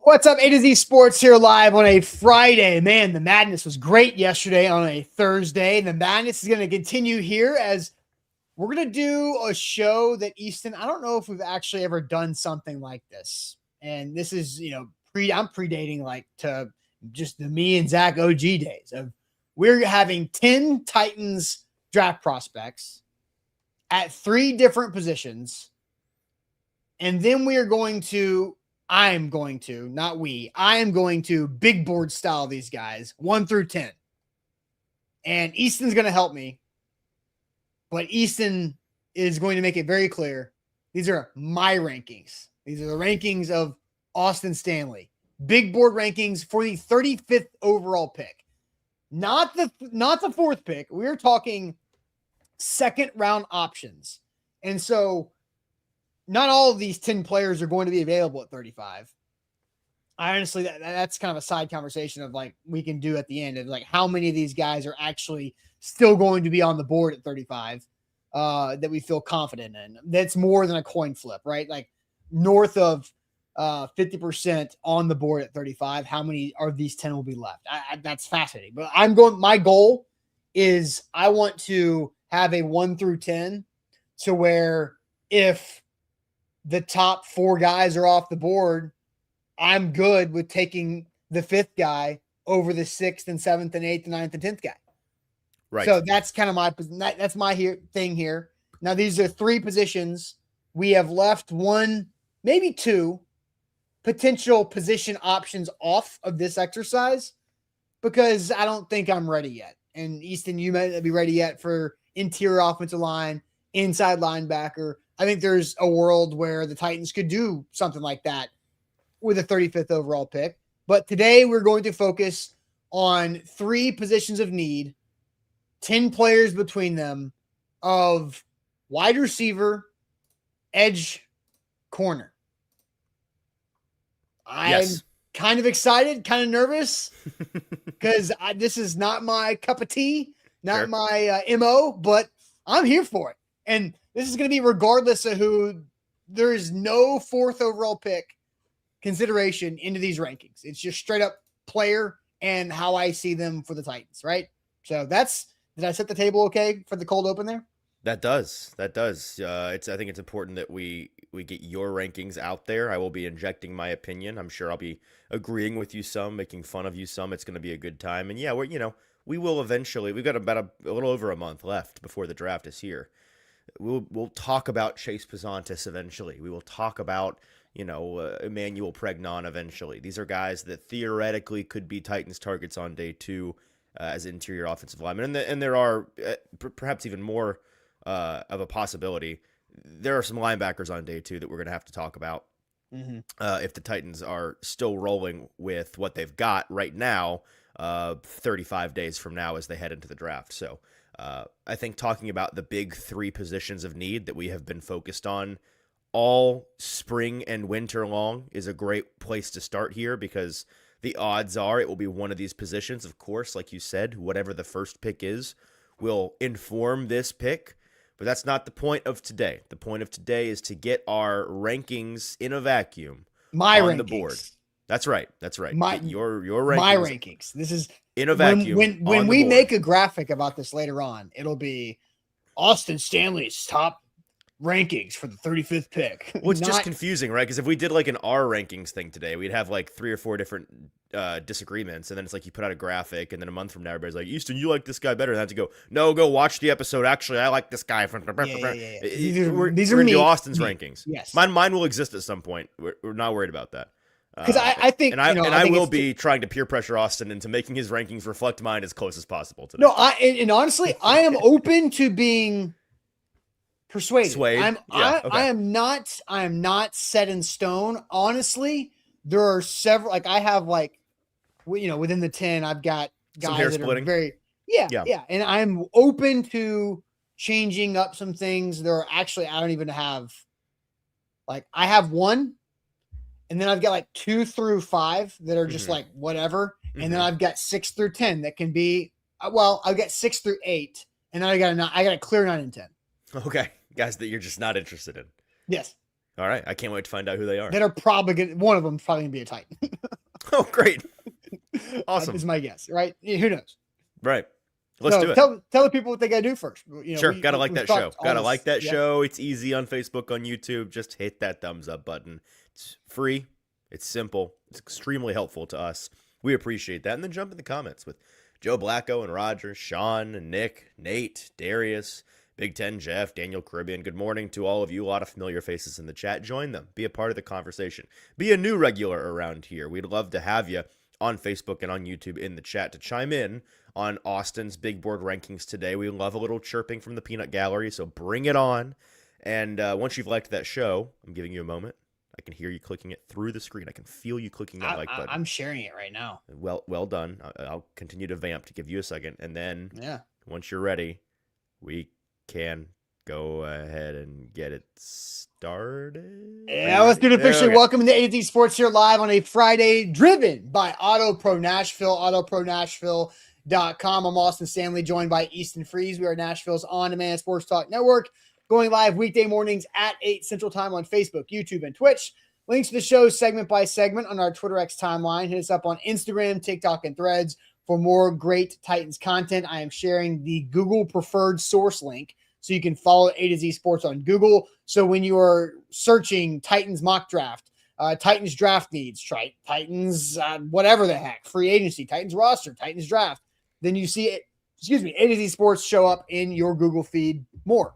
What's up, A to Z Sports here live on a Friday. Man, the madness was great yesterday on a Thursday. The madness is going to continue here as we're going to do a show that Easton, I don't know if we've actually ever done something like this. And this is, I'm predating like to just the me and Zach OG days of we're having 10 Titans draft prospects at 3 different positions. And then we are going to I am going to big board style these guys 1 through 10. And Easton's going to help me. But Easton is going to make it very clear. These are my rankings. These are the rankings of Austin Stanley. Big board rankings for the 35th overall pick. Not the 4th pick. We're talking second round options. And so not all of these 10 players are going to be available at 35. I honestly, that's kind of a side conversation of like we can do at the end of like how many of these guys are actually still going to be on the board at 35 that we feel confident in. That's more than a coin flip, right? Like north of 50% on the board at 35. How many of these 10 will be left? That's fascinating. But my goal is I want to have a 1 through 10 to where if the top 4 guys are off the board, I'm good with taking the 5th guy over the 6th and 7th and 8th and 9th and 10th guy. Right. So that's kind of that's my thing here. Now, these are 3 positions. We have left 1, maybe 2 potential position options off of this exercise because I don't think I'm ready yet. And Easton, you might not be ready yet for interior offensive line, inside linebacker. I think there's a world where the Titans could do something like that with a 35th overall pick. But today we're going to focus on 3 positions of need, 10 players between them of wide receiver, edge, corner. I'm kind of excited, kind of nervous because this is not my cup of tea, not my MO, but I'm here for it. And this is going to be regardless of who. There is no 4th overall pick consideration into these rankings. It's just straight up player and how I see them for the Titans, right? So did I set the table okay for the cold open there? That does. I think it's important that we get your rankings out there. I will be injecting my opinion. I'm sure I'll be agreeing with you some, making fun of you some. It's going to be a good time. And yeah, we will eventually. We've got about a little over a month left before the draft is here. We'll talk about Chase Pizantis eventually. We will talk about, Emmanuel Pregnon eventually. These are guys that theoretically could be Titans targets on day 2 as interior offensive linemen. And there are perhaps even more of a possibility. There are some linebackers on day 2 that we're going to have to talk about if the Titans are still rolling with what they've got right now, 35 days from now as they head into the draft. So I think talking about the big 3 positions of need that we have been focused on all spring and winter long is a great place to start here because the odds are it will be one of these positions. Of course, like you said, whatever the first pick is will inform this pick, but that's not the point of today. The point of today is to get our rankings in a vacuum on the board. That's right. Your rankings. My rankings. This is in a vacuum. When we make a graphic about this later on, it'll be Austin Stanley's top rankings for the 35th pick. Well, it's just confusing, right? Because if we did like an R rankings thing today, we'd have like 3 or 4 different disagreements, and then it's like you put out a graphic, and then a month from now, everybody's like, Easton, you like this guy better. And I have to go, no, go watch the episode. Actually, I like this guy. Yeah. These are me. Austin's rankings. Yes. Mine will exist at some point. We're not worried about that. Because I think, I will be trying to peer pressure Austin into making his rankings reflect mine as close as possible today. No, and honestly, I am open to being persuaded. I am not set in stone. Honestly, there are several. Like I have within the 10, I've got guys that are very and I'm open to changing up some things. There are actually I don't even have I have 1. And then I've got 2 through 5 that are just whatever. And then I've got 6 through 10 that can be, I've got 6 through 8. And then I got a clear 9 and 10. Okay. Guys that you're just not interested in. Yes. All right. I can't wait to find out who they are. That are probably one of them is probably going to be a Titan. Oh, great. Awesome. Is my guess, right? Who knows? Right. Let's do it. Tell the people what they got to do first. Sure. Gotta like that show. Gotta like that yeah. show. It's easy on Facebook, on YouTube. Just hit that thumbs up button. It's free. It's simple. It's extremely helpful to us. We appreciate that. And then jump in the comments with Joe Blacko and Roger, Sean and Nick, Nate, Darius, Big Ten Jeff, Daniel Caribbean. Good morning to all of you. A lot of familiar faces in the chat. Join them. Be a part of the conversation. Be a new regular around here. We'd love to have you on Facebook and on YouTube in the chat to chime in on Austin's big board rankings today. We love a little chirping from the peanut gallery, so bring it on. And once you've liked that show, I'm giving you a moment. I can hear you clicking it through the screen. I can feel you clicking that like button. I'm sharing it right now. Well done. I'll continue to vamp to give you a second. And then once you're ready, we can go ahead and get it started. Yeah, let's do it officially. Okay. Welcome to A to Z Sports here live on a Friday, driven by Auto Pro Nashville, autopronashville.com. I'm Austin Stanley, joined by Easton Freeze. We are Nashville's on-demand sports talk network, going live weekday mornings at 8 Central Time on Facebook, YouTube, and Twitch. Links to the show segment by segment on our Twitter X timeline. Hit us up on Instagram, TikTok, and Threads for more great Titans content. I am sharing the Google preferred source link so you can follow A to Z Sports on Google. So when you are searching Titans mock draft, Titans draft needs, Titans whatever the heck, free agency, Titans roster, Titans draft, then you see it, A to Z Sports show up in your Google feed more.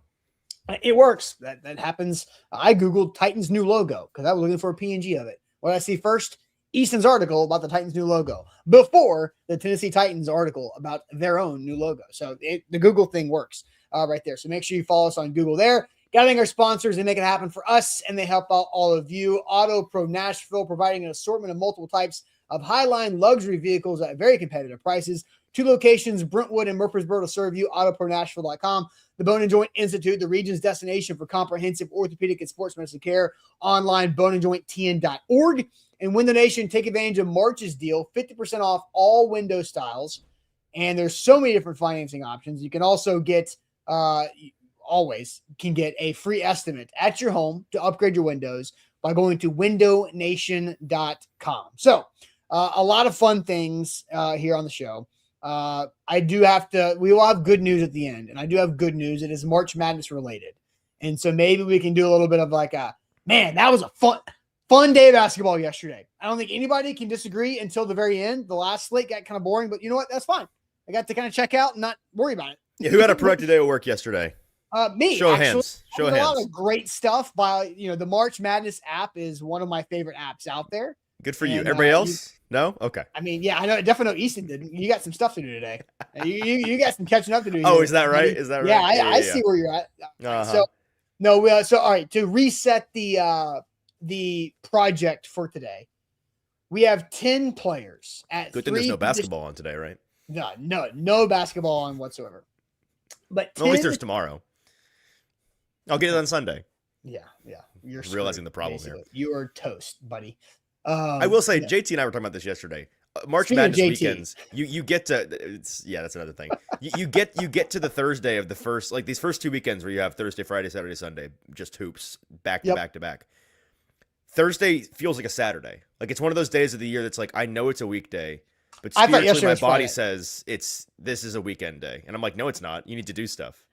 It works. That happens. I Googled Titans new logo because I was looking for a PNG of it. What did I see first? Easton's article about the Titans new logo before the Tennessee Titans article about their own new logo. So the Google thing works right there. So make sure you follow us on Google there. Got to thank our sponsors. They make it happen for us, and they help out all of you. Auto Pro Nashville, providing an assortment of multiple types of Highline luxury vehicles at very competitive prices. 2 locations, Brentwood and Murfreesboro, to serve you. AutoProNashville.com. The Bone and Joint Institute, the region's destination for comprehensive orthopedic and sports medicine care. Online, boneandjointtn.org. And Window Nation, take advantage of March's deal, 50% off all window styles. And there's so many different financing options. You can also get, always can get a free estimate at your home to upgrade your windows by going to windownation.com. So a lot of fun things here on the show. We will have good news at the end, and I do have good news. It is March Madness related. And so maybe we can do a little bit of like man, that was a fun day of basketball yesterday. I don't think anybody can disagree until the very end. The last slate got kind of boring, but you know what? That's fine. I got to kind of check out and not worry about it. Yeah, who had a productive day of work yesterday? Me. Show of hands. A lot of great stuff by, the March Madness app is one of my favorite apps out there. Good for you. Everybody else? No? Okay. I mean, yeah, I know. Definitely know Easton didn't. You got some stuff to do today. You got some catching up to do. Oh, is that right? Is that right? Yeah, I see where you're at. So, no, all right. To reset the project for today, we have 10 players at. Good thing there's no basketball on today, right? No basketball on whatsoever. But at least there's tomorrow. I'll get it on Sunday. Yeah. You're realizing the problem basically. here. You are toast, buddy. I will say, JT and I were talking about this yesterday. March Madness weekends, you get to that's another thing. You get to the Thursday of the first, like these first 2 weekends where you have Thursday, Friday, Saturday, Sunday, just hoops back to back to back. Thursday feels like a Saturday. Like it's one of those days of the year that's like, I know it's a weekday, but spiritually my body says this is a weekend day, and I'm like, no, it's not. You need to do stuff.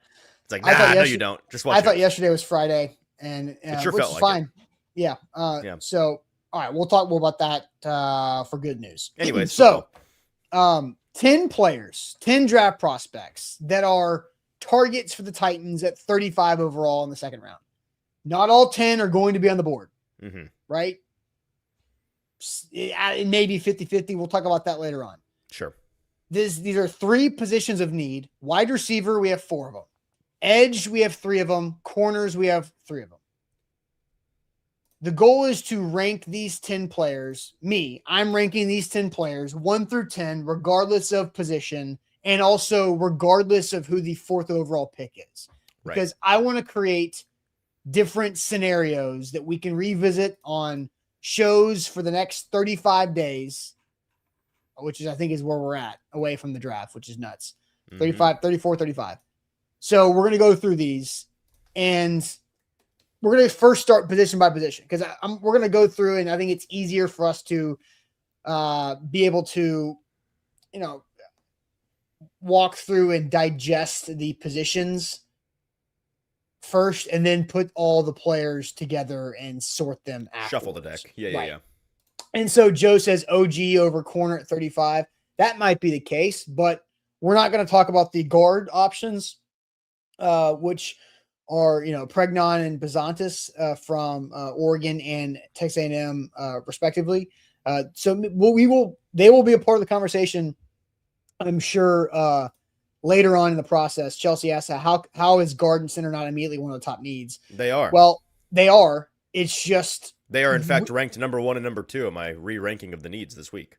It's like, no, you don't. Just watch. I thought yesterday was Friday, and it sure which felt is like fine. It. Yeah. So. All right, we'll talk more about that for good news. Anyways, so 10 players, 10 draft prospects that are targets for the Titans at 35 overall in the second round. Not all 10 are going to be on the board, right? It may be 50-50. We'll talk about that later on. Sure. These are 3 positions of need. Wide receiver, we have 4 of them. Edge, we have 3 of them. Corners, we have 3 of them. The goal is to rank these 10 players. I'm ranking these 10 players 1 through 10, regardless of position, and also regardless of who the 4th overall pick is. Right. Because I want to create different scenarios that we can revisit on shows for the next 35 days, which is, I think, is where we're at away from the draft, which is nuts. 35. So we're going to go through these, and we're going to first start position by position because we're going to go through, and I think it's easier for us to be able to, walk through and digest the positions first and then put all the players together and sort them afterwards. Shuffle the deck. Yeah. And so Joe says OG over corner at 35. That might be the case, but we're not going to talk about the guard options, which are, Pregnon and Bazantis from Oregon and Texas A&M respectively. So they will be a part of the conversation, I'm sure, later on in the process. Chelsea asked how is guard and center not immediately one of the top needs? They are. Well, they are. It's just they are in fact ranked number 1 and number 2 in my re-ranking of the needs this week.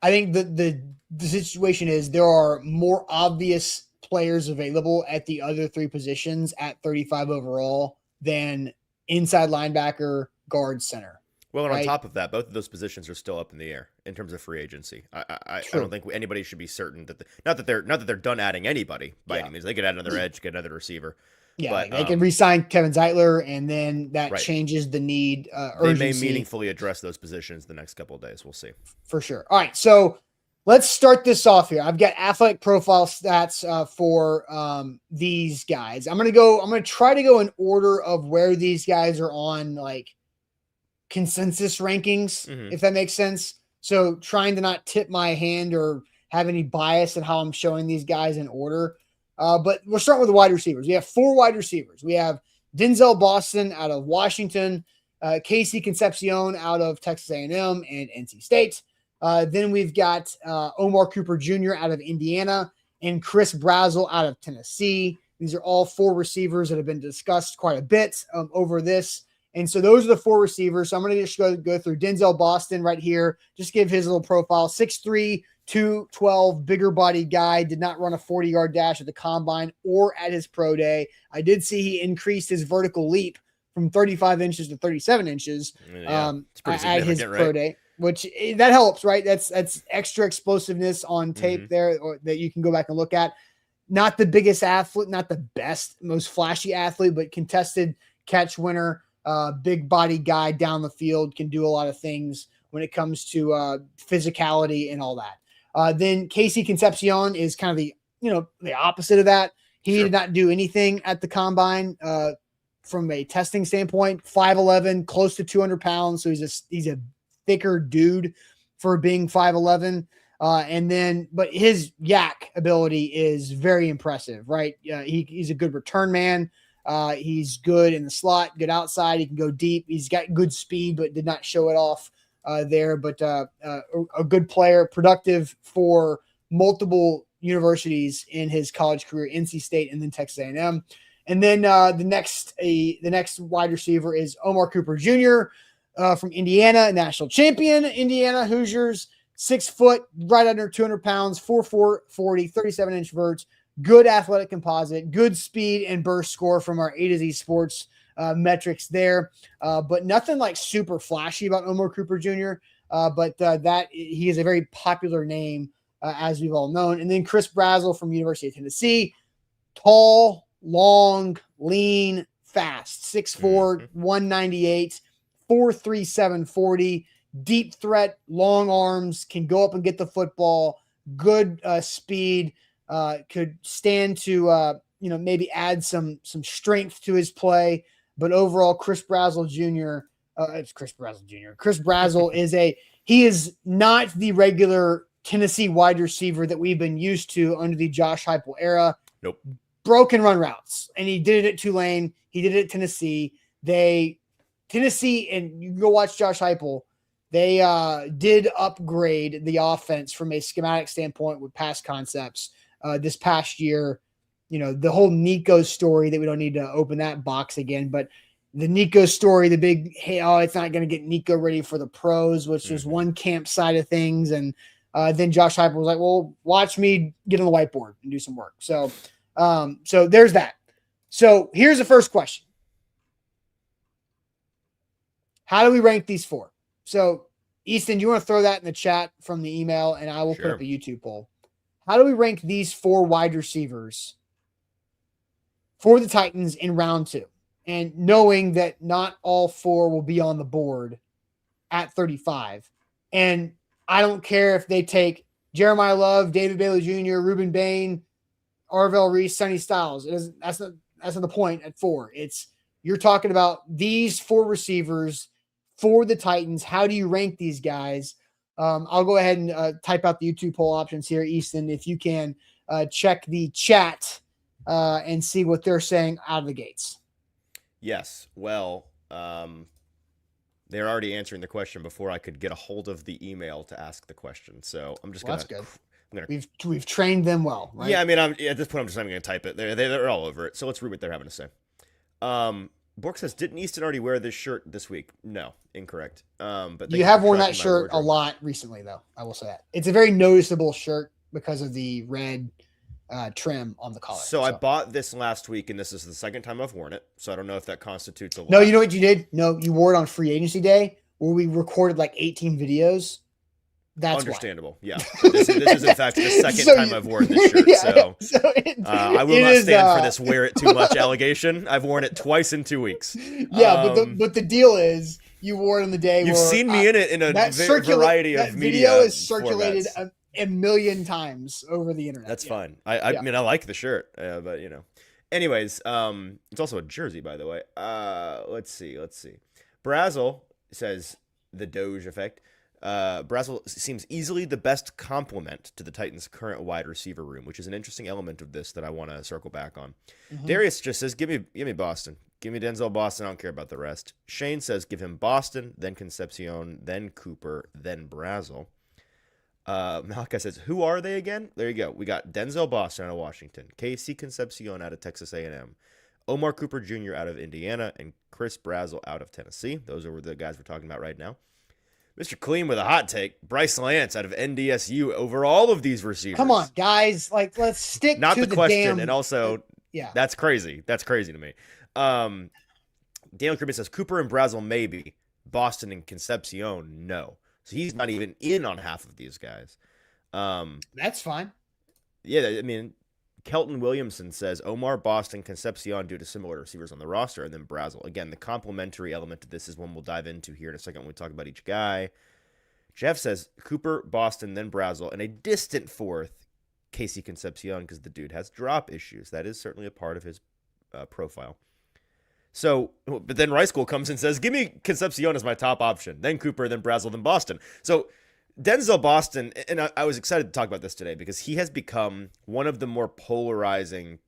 I think the situation is there are more obvious players available at the other 3 positions at 35 overall than inside linebacker, guard, center. Well, and on top of that, both of those positions are still up in the air in terms of free agency. I don't think anybody should be certain that not that they're done adding anybody by any means. They could add another edge, get another receiver. Yeah, but, they can re-sign Kevin Zeitler, and then that changes the need. Urgency. They may meaningfully address those positions the next couple of days. We'll see. For sure. All right, so let's start this off here. I've got athletic profile stats for these guys. I'm gonna try to go in order of where these guys are on consensus rankings, if that makes sense. So trying to not tip my hand or have any bias in how I'm showing these guys in order. But we'll start with the wide receivers. We have 4 wide receivers. We have Denzel Boston out of Washington, Casey Concepcion out of Texas A&M and NC State. Then we've got Omar Cooper Jr. out of Indiana and Chris Brazel out of Tennessee. These are all 4 receivers that have been discussed quite a bit over this. And so those are the 4 receivers. So I'm going to just go through Denzel Boston right here. Just give his little profile. 6'3", 212, bigger body guy. Did not run a 40-yard dash at the combine or at his pro day. I did see he increased his vertical leap from 35 inches to 37 inches at his pro day, which that helps, right? That's extra explosiveness on tape there that you can go back and look at. Not the biggest athlete, not the best, most flashy athlete, but contested catch winner. Big body guy down the field, can do a lot of things when it comes to physicality and all that. Then Casey Concepcion is kind of the opposite of that. He did not do anything at the combine from a testing standpoint. 5'11", close to 200 pounds. So he's a thicker dude for being 5'11". But his yak ability is very impressive, right? He's a good return man. He's good in the slot, good outside. He can go deep. He's got good speed, but did not show it off there. But a good player, productive for multiple universities in his college career, NC State and then Texas A&M. And then the next wide receiver is Omar Cooper Jr. From Indiana, national champion, Indiana Hoosiers, 6 foot, right under 200 pounds, 4'4", 40, 37-inch verts. Good athletic composite, good speed and burst score from our A to Z Sports metrics there. But nothing super flashy about Omar Cooper Jr. But that he is a very popular name, as we've all known. And then Chris Brazel from University of Tennessee, tall, long, lean, fast, 6'4", 198, 4'3", 740, deep threat, long arms, can go up and get the football, good speed. Could stand to maybe add some strength to his play, but overall Chris Brazel Jr. Chris Brazel he is not the regular Tennessee wide receiver that we've been used to under the Josh Heupel era. Nope. Broken run routes, and he did it at Tulane. He did it at Tennessee. Tennessee, and you can go watch Josh Heupel. They did upgrade the offense from a schematic standpoint with pass concepts. This past year, the whole Nico story that we don't need to open that box again, but the Nico story, the big, it's not going to get Nico ready for the pros, which was one camp side of things. And then Josh Heupel was like, well, watch me get on the whiteboard and do some work. So there's that. So here's the first question. How do we rank these 4? So Easton, do you want to throw that in the chat from the email, and I will put up a YouTube poll. How do we rank these 4 wide receivers for the Titans in round 2? And knowing that not all 4 will be on the board at 35. And I don't care if they take Jeremiah Love, David Bailey Jr., Reuben Bain, Arvell Reese, Sonny Styles. That's not the point at 4. You're talking about these 4 receivers for the Titans. How do you rank these guys? I'll go ahead and type out the YouTube poll options here, Easton, if you can check the chat and see what they're saying out of the gates. Yes. Well, they're already answering the question before I could get a hold of the email to ask the question. So I'm just That's good. We've trained them well, right? Yeah, I mean, at this point, I'm just not going to type it. They're all over it. So let's read what they're having to say. Bork says, "Didn't Easton already wear this shirt this week?" No, incorrect. But you have worn that shirt a lot recently, though. I will say that it's a very noticeable shirt because of the red trim on the collar. So I bought this last week, and this is the second time I've worn it. So I don't know if that constitutes a lot. No, you know what you did? No, you wore it on free agency day where we recorded like 18 videos. That's understandable. Why. Yeah. This is in fact the second time I've worn this shirt. I will not stand for this wear it too much allegation. I've worn it twice in 2 weeks. Yeah, but the deal is you wore it on the day. You've seen me in it in a variety of media. Video is circulated a million times over the internet. That's fine. I mean, I like the shirt, but you know. Anyways, it's also a jersey, by the way. Let's see. Brazel says the Doge effect. Brazel seems easily the best complement to the Titans' current wide receiver room, which is an interesting element of this that I want to circle back on. Mm-hmm. Darius just says, give me Boston. Give me Denzel Boston. I don't care about the rest. Shane says, give him Boston, then Concepcion, then Cooper, then Brazel. Malachi says, who are they again? There you go. We got Denzel Boston out of Washington, Casey Concepcion out of Texas A&M, Omar Cooper Jr. out of Indiana, and Chris Brazel out of Tennessee. Those are the guys we're talking about right now. Mr. Clean with a hot take. Bryce Lance out of NDSU over all of these receivers. Come on, guys. Like, let's stick Not to the question, and also, yeah, that's crazy. That's crazy to me. Daniel Kirby says, Cooper and Brazel maybe. Boston and Concepcion, no. So he's not even in on half of these guys. That's fine. Yeah, I mean, Kelton Williamson says Omar, Boston, Concepcion due to similar receivers on the roster, and then Brazel. Again, the complementary element to this is one we'll dive into here in a second when we talk about each guy. Jeff says Cooper, Boston, then Brazel, and a distant fourth, Casey Concepcion, because the dude has drop issues. That is certainly a part of his profile. So, but then Rice School comes and says, give me Concepcion as my top option, then Cooper, then Brazel, then Boston. So Denzel Boston, and I was excited to talk about this today because he has become one of the more polarizing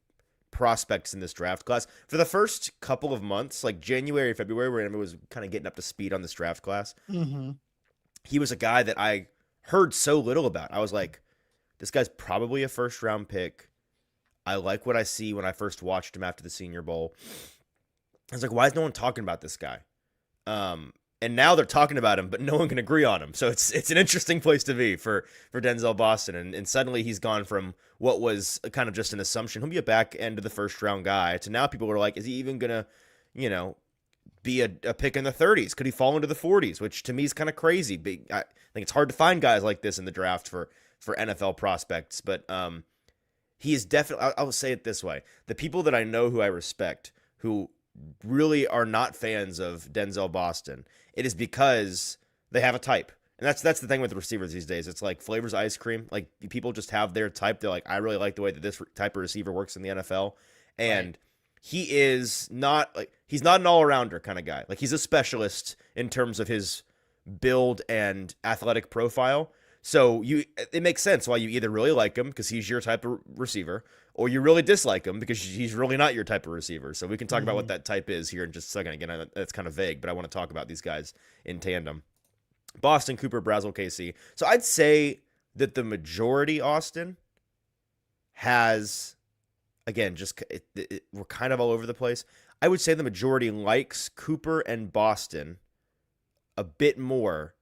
prospects in this draft class. For the first couple of months, like January, February, where everyone was kind of getting up to speed on this draft class, he was a guy that I heard so little about. I was like, this guy's probably a first-round pick. I like what I see when I first watched him after the Senior Bowl. I was like, why is no one talking about this guy? And now they're talking about him, but no one can agree on him. So it's an interesting place to be for Denzel Boston. And suddenly he's gone from what was kind of just an assumption, he'll be a back end of the first round guy, to now people are like, is he even going to, be a pick in the 30s? Could he fall into the 40s? Which to me is kind of crazy. I think it's hard to find guys like this in the draft for NFL prospects. But he is definitely, I will say it this way. The people that I know who I respect, who really are not fans of Denzel Boston, it is because they have a type. And that's the thing with the receivers these days. It's like Flavors Ice Cream. Like, people just have their type. They're like, I really like the way that this type of receiver works in the NFL. And he is not like, he's not an all-arounder kind of guy. Like, he's a specialist in terms of his build and athletic profile. So it makes sense why you either really like him because he's your type of receiver, or you really dislike him because he's really not your type of receiver. So we can talk about what that type is here in just a second. Again, that's kind of vague, but I want to talk about these guys in tandem. Boston, Cooper, Brazel, KC. So I'd say that the majority, Austin, has, again, just we're kind of all over the place. I would say the majority likes Cooper and Boston a bit more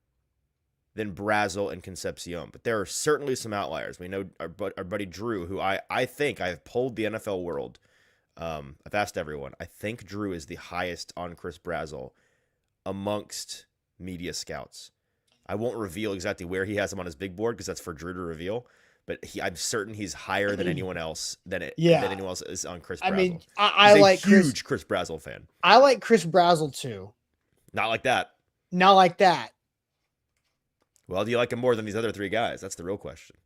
than Brazel and Concepcion. But there are certainly some outliers. We know our buddy Drew, who I think I have polled the NFL world. I've asked everyone. I think Drew is the highest on Chris Brazel amongst media scouts. I won't reveal exactly where he has him on his big board because that's for Drew to reveal. But I'm certain he's higher than anyone else than anyone else is on Chris Brazel. I mean, I like huge Chris Brazel fan. I like Chris Brazel too. Not like that. Not like that. Well, do you like him more than these other three guys? That's the real question.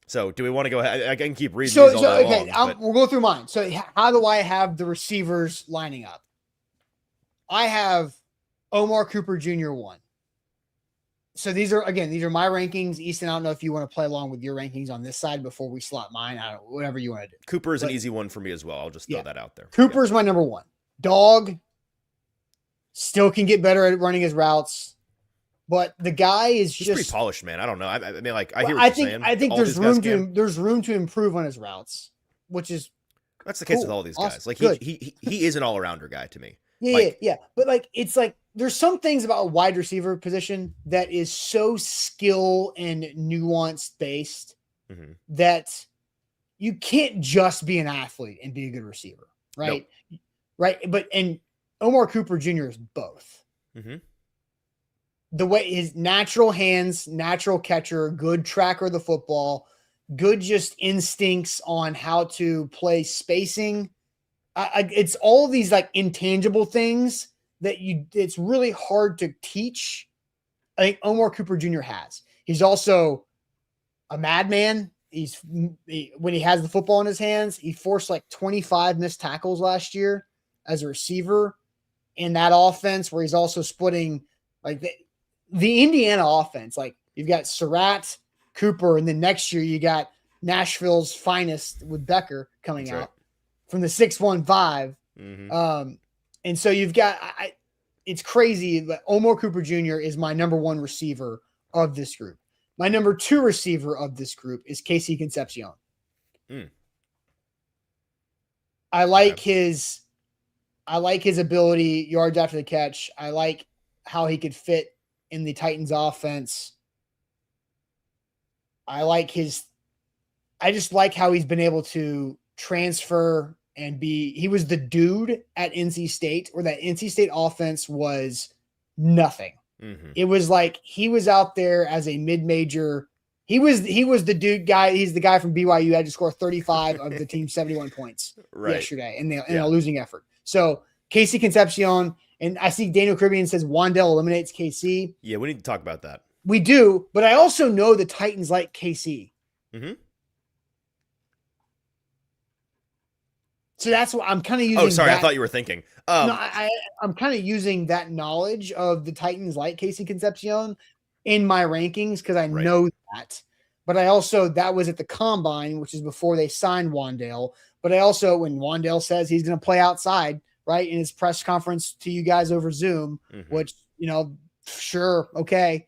So, do we want to go ahead? I can keep reading these all day long. We'll go through mine. So, how do I have the receivers lining up? I have Omar Cooper Jr. 1. So these are my rankings. Easton, I don't know if you want to play along with your rankings on this side before we slot mine. Whatever you want to do. Cooper is an easy one for me as well. I'll just throw that out there. Cooper's my number 1. Dog still can get better at running his routes, but the guy is He's pretty polished, man. I don't know. I mean, like I hear what you're saying. I think there's room to improve on his routes, which is that's the case with all these guys. Awesome. Like he is an all arounder guy to me. Yeah. But like it's like there's some things about a wide receiver position that is so skill and nuance based that you can't just be an athlete and be a good receiver, right? Nope. Right. And Omar Cooper Jr. is both. The way his natural hands, natural catcher, good tracker of the football, good just instincts on how to play spacing. It's all these like intangible things that it's really hard to teach. I think Omar Cooper Jr. has. He's also a madman. When he has the football in his hands, he forced like 25 missed tackles last year as a receiver in that offense, where he's also splitting like the Indiana offense. Like you've got Surratt, Cooper, and then next year you got Nashville's finest with Becker coming out from the 615. And so you've got, it's crazy that Omar Cooper Jr. is my number 1 receiver of this group. My number 2 receiver of this group is Casey Concepcion. I like his ability, yards after the catch. I like how he could fit in the Titans offense. I just like how he's been able to transfer and he was the dude at NC State, where that NC State offense was nothing. It was like he was out there as a mid-major. He was the dude guy. He's the guy from BYU had to score 35 of the team's 71 points yesterday in a losing effort. So Casey Concepcion, and I see Daniel Caribbean says Wandell eliminates KC. Yeah, we need to talk about that. We do, but I also know the Titans like KC. So that's what I'm kind of using. Oh, sorry. I thought you were thinking. No, I'm kind of using that knowledge of the Titans like Casey Concepcion in my rankings because I know that. But I also, that was at the Combine, which is before they signed Wandale. But I also, when Wandale says he's going to play outside, right, in his press conference to you guys over Zoom, which, sure, okay.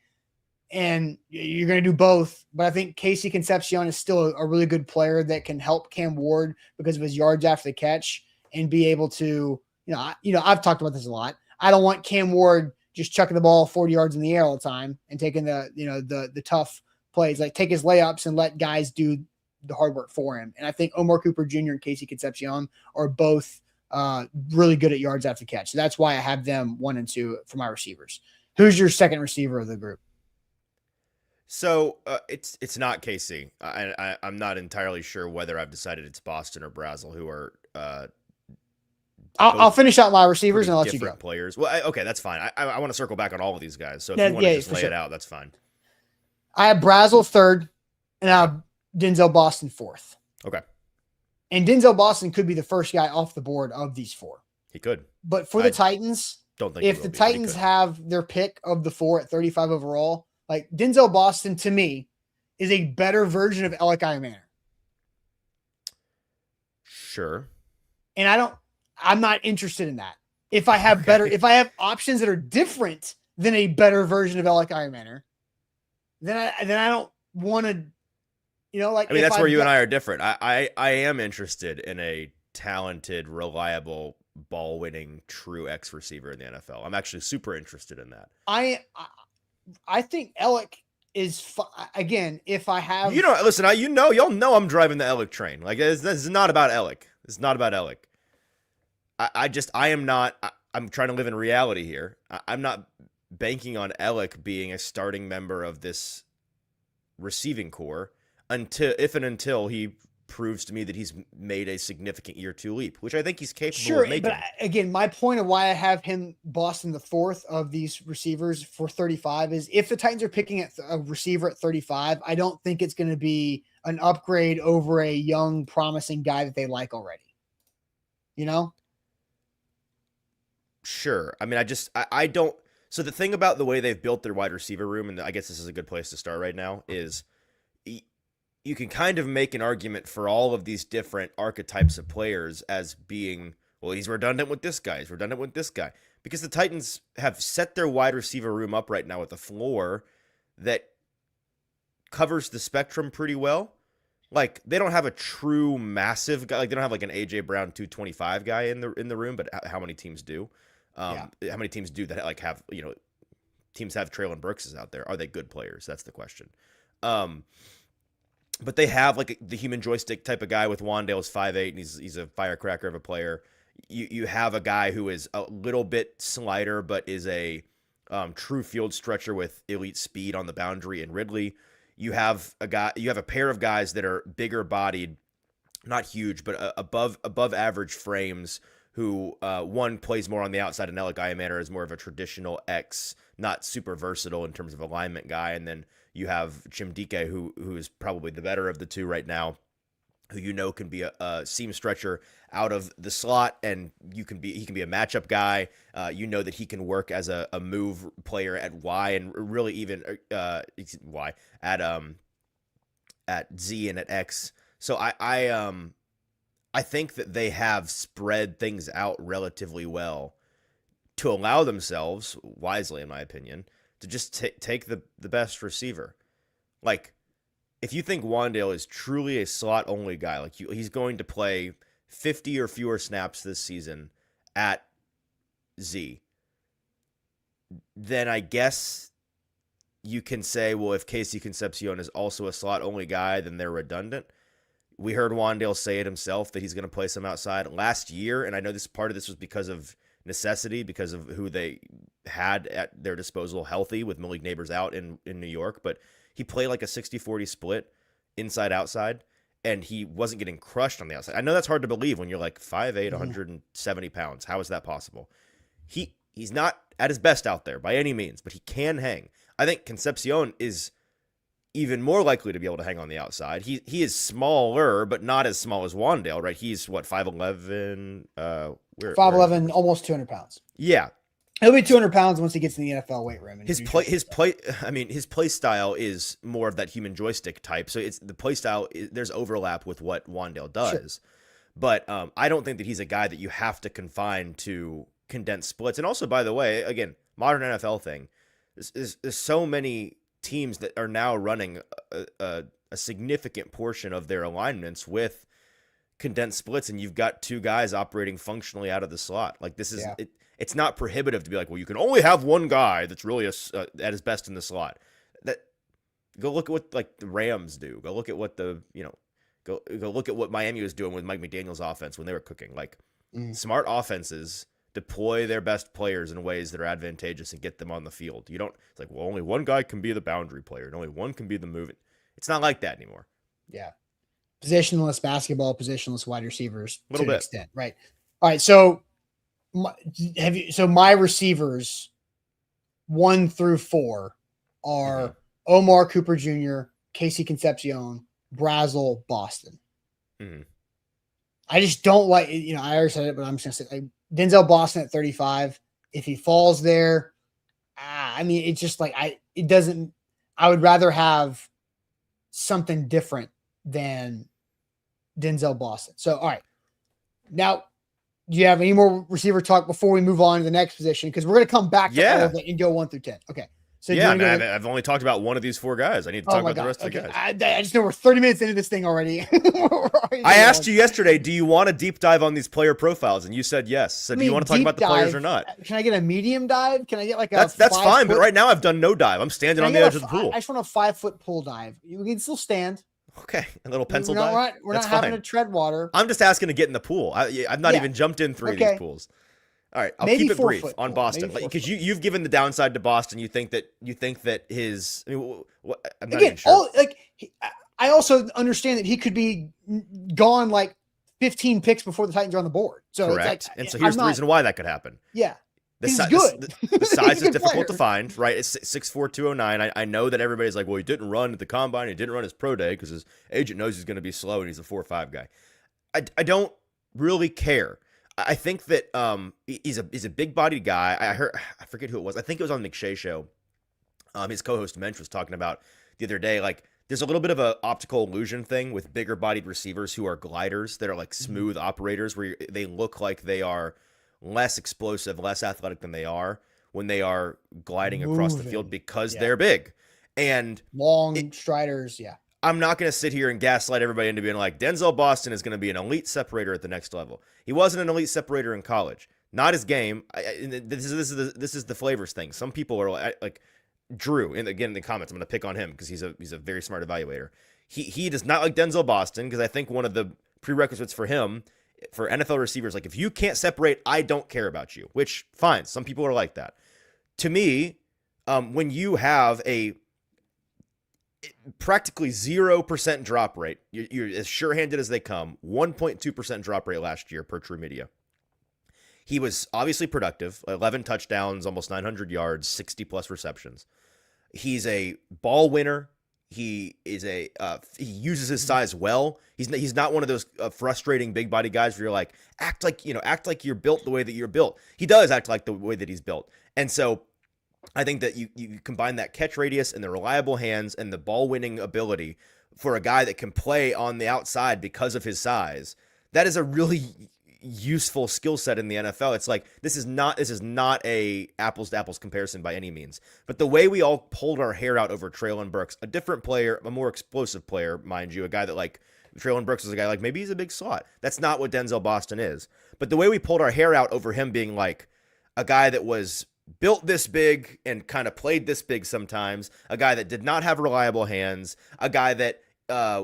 And you're going to do both. But I think Casey Concepcion is still a really good player that can help Cam Ward because of his yards after the catch and be able to, I've talked about this a lot. I don't want Cam Ward just chucking the ball 40 yards in the air all the time and taking the tough plays, like take his layups and let guys do the hard work for him. And I think Omar Cooper Jr. and Casey Concepcion are both really good at yards after the catch. So that's why I have them 1 and 2 for my receivers. Who's your second receiver of the group? So it's not KC. I'm not entirely sure whether I've decided it's Boston or Brazel, who are. I'll finish out my receivers and I'll let you go. Players. Well, okay, that's fine. I want to circle back on all of these guys. So if you want to just lay it out, that's fine. I have Brazel 3rd, and I have Denzel Boston 4th. Okay. And Denzel Boston could be the first guy off the board of these 4. He could. But for the Titans, don't think if the Titans have their pick of the 4 at 35 overall, like Denzel Boston to me is a better version of Alec Iamanair. Sure. And I'm not interested in that. If I have options that are different than a better version of Alec Iamanair, then I don't want to, that's where you and I are different. I am interested in a talented, reliable, ball-winning, true X receiver in the NFL. I'm actually super interested in that. I think Alec is again. If I have, listen, y'all know I'm driving the Alec train. Like this is not about Alec. It's not about Alec. I'm trying to live in reality here. I'm not banking on Alec being a starting member of this receiving core until he proves to me that he's made a significant year 2 leap, which I think he's capable Sure, of making. but again, my point of why I have him Boston the fourth of these receivers for 35 is if the Titans are picking at a receiver at 35, I don't think it's going to be an upgrade over a young, promising guy that they like already. You know? Sure. I mean, I don't. So the thing about the way they've built their wide receiver room, and I guess this is a good place to start right now, is you can kind of make an argument for all of these different archetypes of players as being, well, he's redundant with this guy, he's redundant with this guy. Because the Titans have set their wide receiver room up right now with a floor that covers the spectrum pretty well. Like, they don't have a true massive guy. Like, they don't have like an A.J. Brown 225 guy in the room, but how many teams do? How many teams do that? Like, have, you know, teams have Traylon Burks out there. Are they good players? That's the question. But they have like the human joystick type of guy with Wandale's 5'8", and he's a firecracker of a player. You have a guy who is a little bit slighter, but is a true field stretcher with elite speed on the boundary in Ridley. You have a pair of guys that are bigger bodied, not huge, but above average frames, who one plays more on the outside, and Alec Iamaner is more of a traditional X, not super versatile in terms of alignment guy. And then you have Jim Dike, who is probably the better of the two right now, who you know can be a seam stretcher out of the slot, and he can be a matchup guy. You know that he can work as a move player at Y, and really even Y at Z and at X. So I think that they have spread things out relatively well to allow themselves, wisely in my opinion, to just take the best receiver. Like, if you think Wandale is truly a slot-only guy, like he's going to play 50 or fewer snaps this season at Z, then I guess you can say, well, if Casey Concepcion is also a slot-only guy, then they're redundant. We heard Wandale say it himself that he's going to play some outside last year, and I know part of this was because of necessity, because of who they had at their disposal healthy with Malik Neighbors out in New York, but he played like a 60-40 split inside-outside, and he wasn't getting crushed on the outside. I know that's hard to believe when you're like 5'8", 170 pounds. How is that possible? He's not at his best out there by any means, but he can hang. I think Concepcion is even more likely to be able to hang on the outside. He is smaller, but not as small as Wandale, right? He's what, 5'11"? 5'11", almost 200 pounds. Yeah. He'll be 200 pounds once he gets in the NFL weight room. His play style is more of that human joystick type. So it's the play style. There's overlap with what Wandale does, sure. But I don't think that he's a guy that you have to confine to condensed splits. And also, by the way, again, modern NFL thing. There's so many teams that are now running a significant portion of their alignments with condensed splits, and you've got two guys operating functionally out of the slot. Like, this is it's not prohibitive to be like, well, you can only have one guy that's really at his best in the slot. Go look at what like the Rams do. Go look at what go look at what Miami was doing with Mike McDaniel's offense when they were cooking. Like, smart offenses deploy their best players in ways that are advantageous and get them on the field. It's like, well, only one guy can be the boundary player and only one can be the moving. It's not like that anymore. Yeah. Positionless basketball, positionless wide receivers to an extent. Right. All right. So my receivers 1 through 4 are Omar Cooper Jr., Casey Concepcion, Brazel, Boston. Mm-hmm. I just don't like, I already said it, but I'm just going to say, Denzel Boston at 35. If he falls there, it's just like, I would rather have something different than Denzel Boston. So, all right. Now, do you have any more receiver talk before we move on to the next position? Because we're going to come back to all of it and go 1 through 10. Okay. So I've only talked about one of these 4 guys. I need to talk about the rest of the guys. I just know we're 30 minutes into this thing already. I asked you yesterday, do you want a deep dive on these player profiles? And you said yes. So do you want to talk about the players or not? Can I get a medium dive? Can I get like that's fine, but right now I've done no dive. I'm standing on the edge of the pool. I just want a 5-foot pool dive. You can still stand. Okay, a little pencil dive. We're not having to tread water. I'm just asking to get in the pool. I've not even jumped in 3 of these pools. All right, I'll keep it brief on Boston because you've given the downside to Boston. You think that his. I'm not even sure. I also understand that he could be gone like 15 picks before the Titans are on the board. So correct. It's like, And so here's the reason why that could happen. Yeah. He's good. The size is difficult to find, right? It's 6'4", 209. I know that everybody's like, well, he didn't run at the combine. He didn't run his pro day because his agent knows he's going to be slow and he's a 4.5 guy. I don't really care. I think that he's a big-bodied guy. I forget who it was. I think it was on McShay show. His co-host Mensch was talking about the other day, like, there's a little bit of an optical illusion thing with bigger-bodied receivers who are gliders that are like smooth operators where they look like they are less explosive, less athletic than they are when they are gliding across the field because they're big. And long striders, I'm not going to sit here and gaslight everybody into being like, Denzel Boston is going to be an elite separator at the next level. He wasn't an elite separator in college. Not his game. This is the flavors thing. Some people are like Drew, and again in the comments, I'm going to pick on him because he's a very smart evaluator. He does not like Denzel Boston because I think one of the prerequisites for him, for NFL receivers, like, if you can't separate, I don't care about you, which fine. Some people are like that. To me, when you have a practically 0% drop rate, you're as sure-handed as they come, 1.2% drop rate last year per True Media. He was obviously productive, 11 touchdowns, almost 900 yards, 60-plus receptions. He's a ball winner. He uses his size well. He's not one of those frustrating big body guys where you're like, act like you're built the way that you're built. He does act like the way that he's built. And so I think that you combine that catch radius and the reliable hands and the ball winning ability for a guy that can play on the outside because of his size. That is a really useful skill set in the NFL. It's like, this is not a apples to apples comparison by any means. But the way we all pulled our hair out over Treylon Burks, a different player, a more explosive player, mind you, a guy that, like, Treylon Burks is a guy like, maybe he's a big slot. That's not what Denzel Boston is. But the way we pulled our hair out over him being like a guy that was built this big and kind of played this big sometimes, a guy that did not have reliable hands, a guy that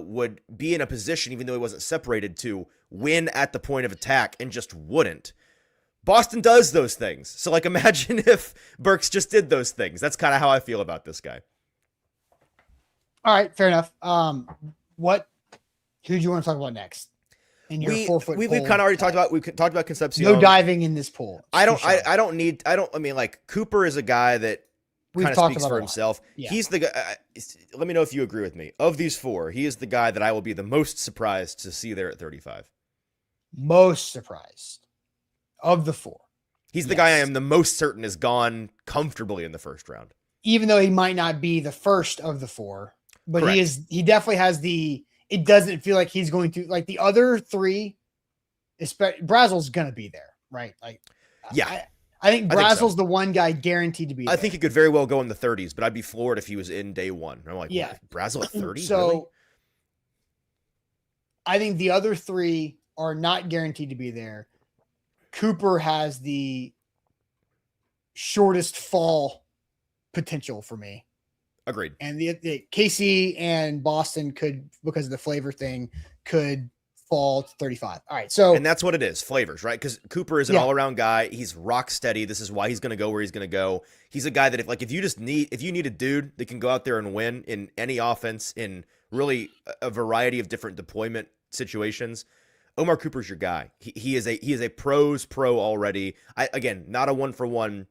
would be in a position, even though he wasn't separated, to win at the point of attack and just wouldn't. Boston does those things. So, like, imagine if Burks just did those things. That's kind of how I feel about this guy. All right, fair enough. Who do you want to talk about next? In your 4-foot we've kind of already talked about. We've talked about Concepcion. No diving in this pool. I mean, like, Cooper is a guy that kind of speaks for himself. Yeah. He's the guy. Let me know if you agree with me. Of these four, he is the guy that I will be the most surprised to see there at 35. Most surprised of the four. He's the guy I am the most certain is gone comfortably in the first round. Even though he might not be the first of the four, but Correct. he definitely has it doesn't feel like he's going to, like, the other three, Brazel's going to be there, right? Like, yeah. I think Brazel's the one guy guaranteed to be there. I think he could very well go in the 30s, but I'd be floored if he was in day one. I'm like, yeah, Brazel at 30? So really? I think the other three are not guaranteed to be there. Cooper has the shortest fall potential for me. Agreed. And the KC and Boston could, because of the flavor thing, could fall to 35. All right. So, and that's what it is, flavors, right? Because Cooper is an all-around guy. He's rock steady. This is why he's going to go where he's going to go. He's a guy that if you need a dude that can go out there and win in any offense in really a variety of different deployment situations, Omar Cooper's your guy. He is a pros pro already. Again, not a 1-for-1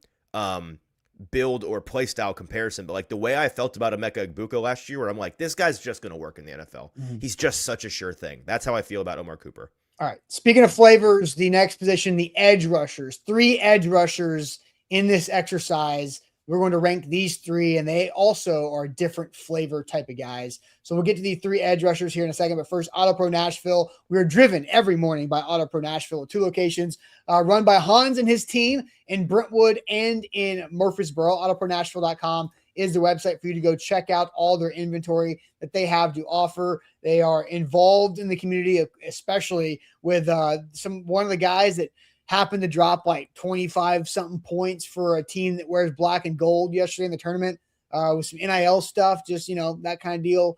build or play style comparison, but like the way I felt about Emeka Egbuka last year, where I'm like, this guy's just going to work in the NFL. Mm-hmm. He's just such a sure thing. That's how I feel about Omar Cooper. All right. Speaking of flavors, the next position, the edge rushers, 3 edge rushers in this exercise. We're going to rank these 3, and they also are different flavor type of guys. So we'll get to the 3 edge rushers here in a second. But first, Auto Pro Nashville. We are driven every morning by Auto Pro Nashville at 2 locations, run by Hans and his team in Brentwood and in Murfreesboro. AutoProNashville.com is the website for you to go check out all their inventory that they have to offer. They are involved in the community, especially with one of the guys that happened to drop like 25 something points for a team that wears black and gold yesterday in the tournament with some NIL stuff, just, that kind of deal.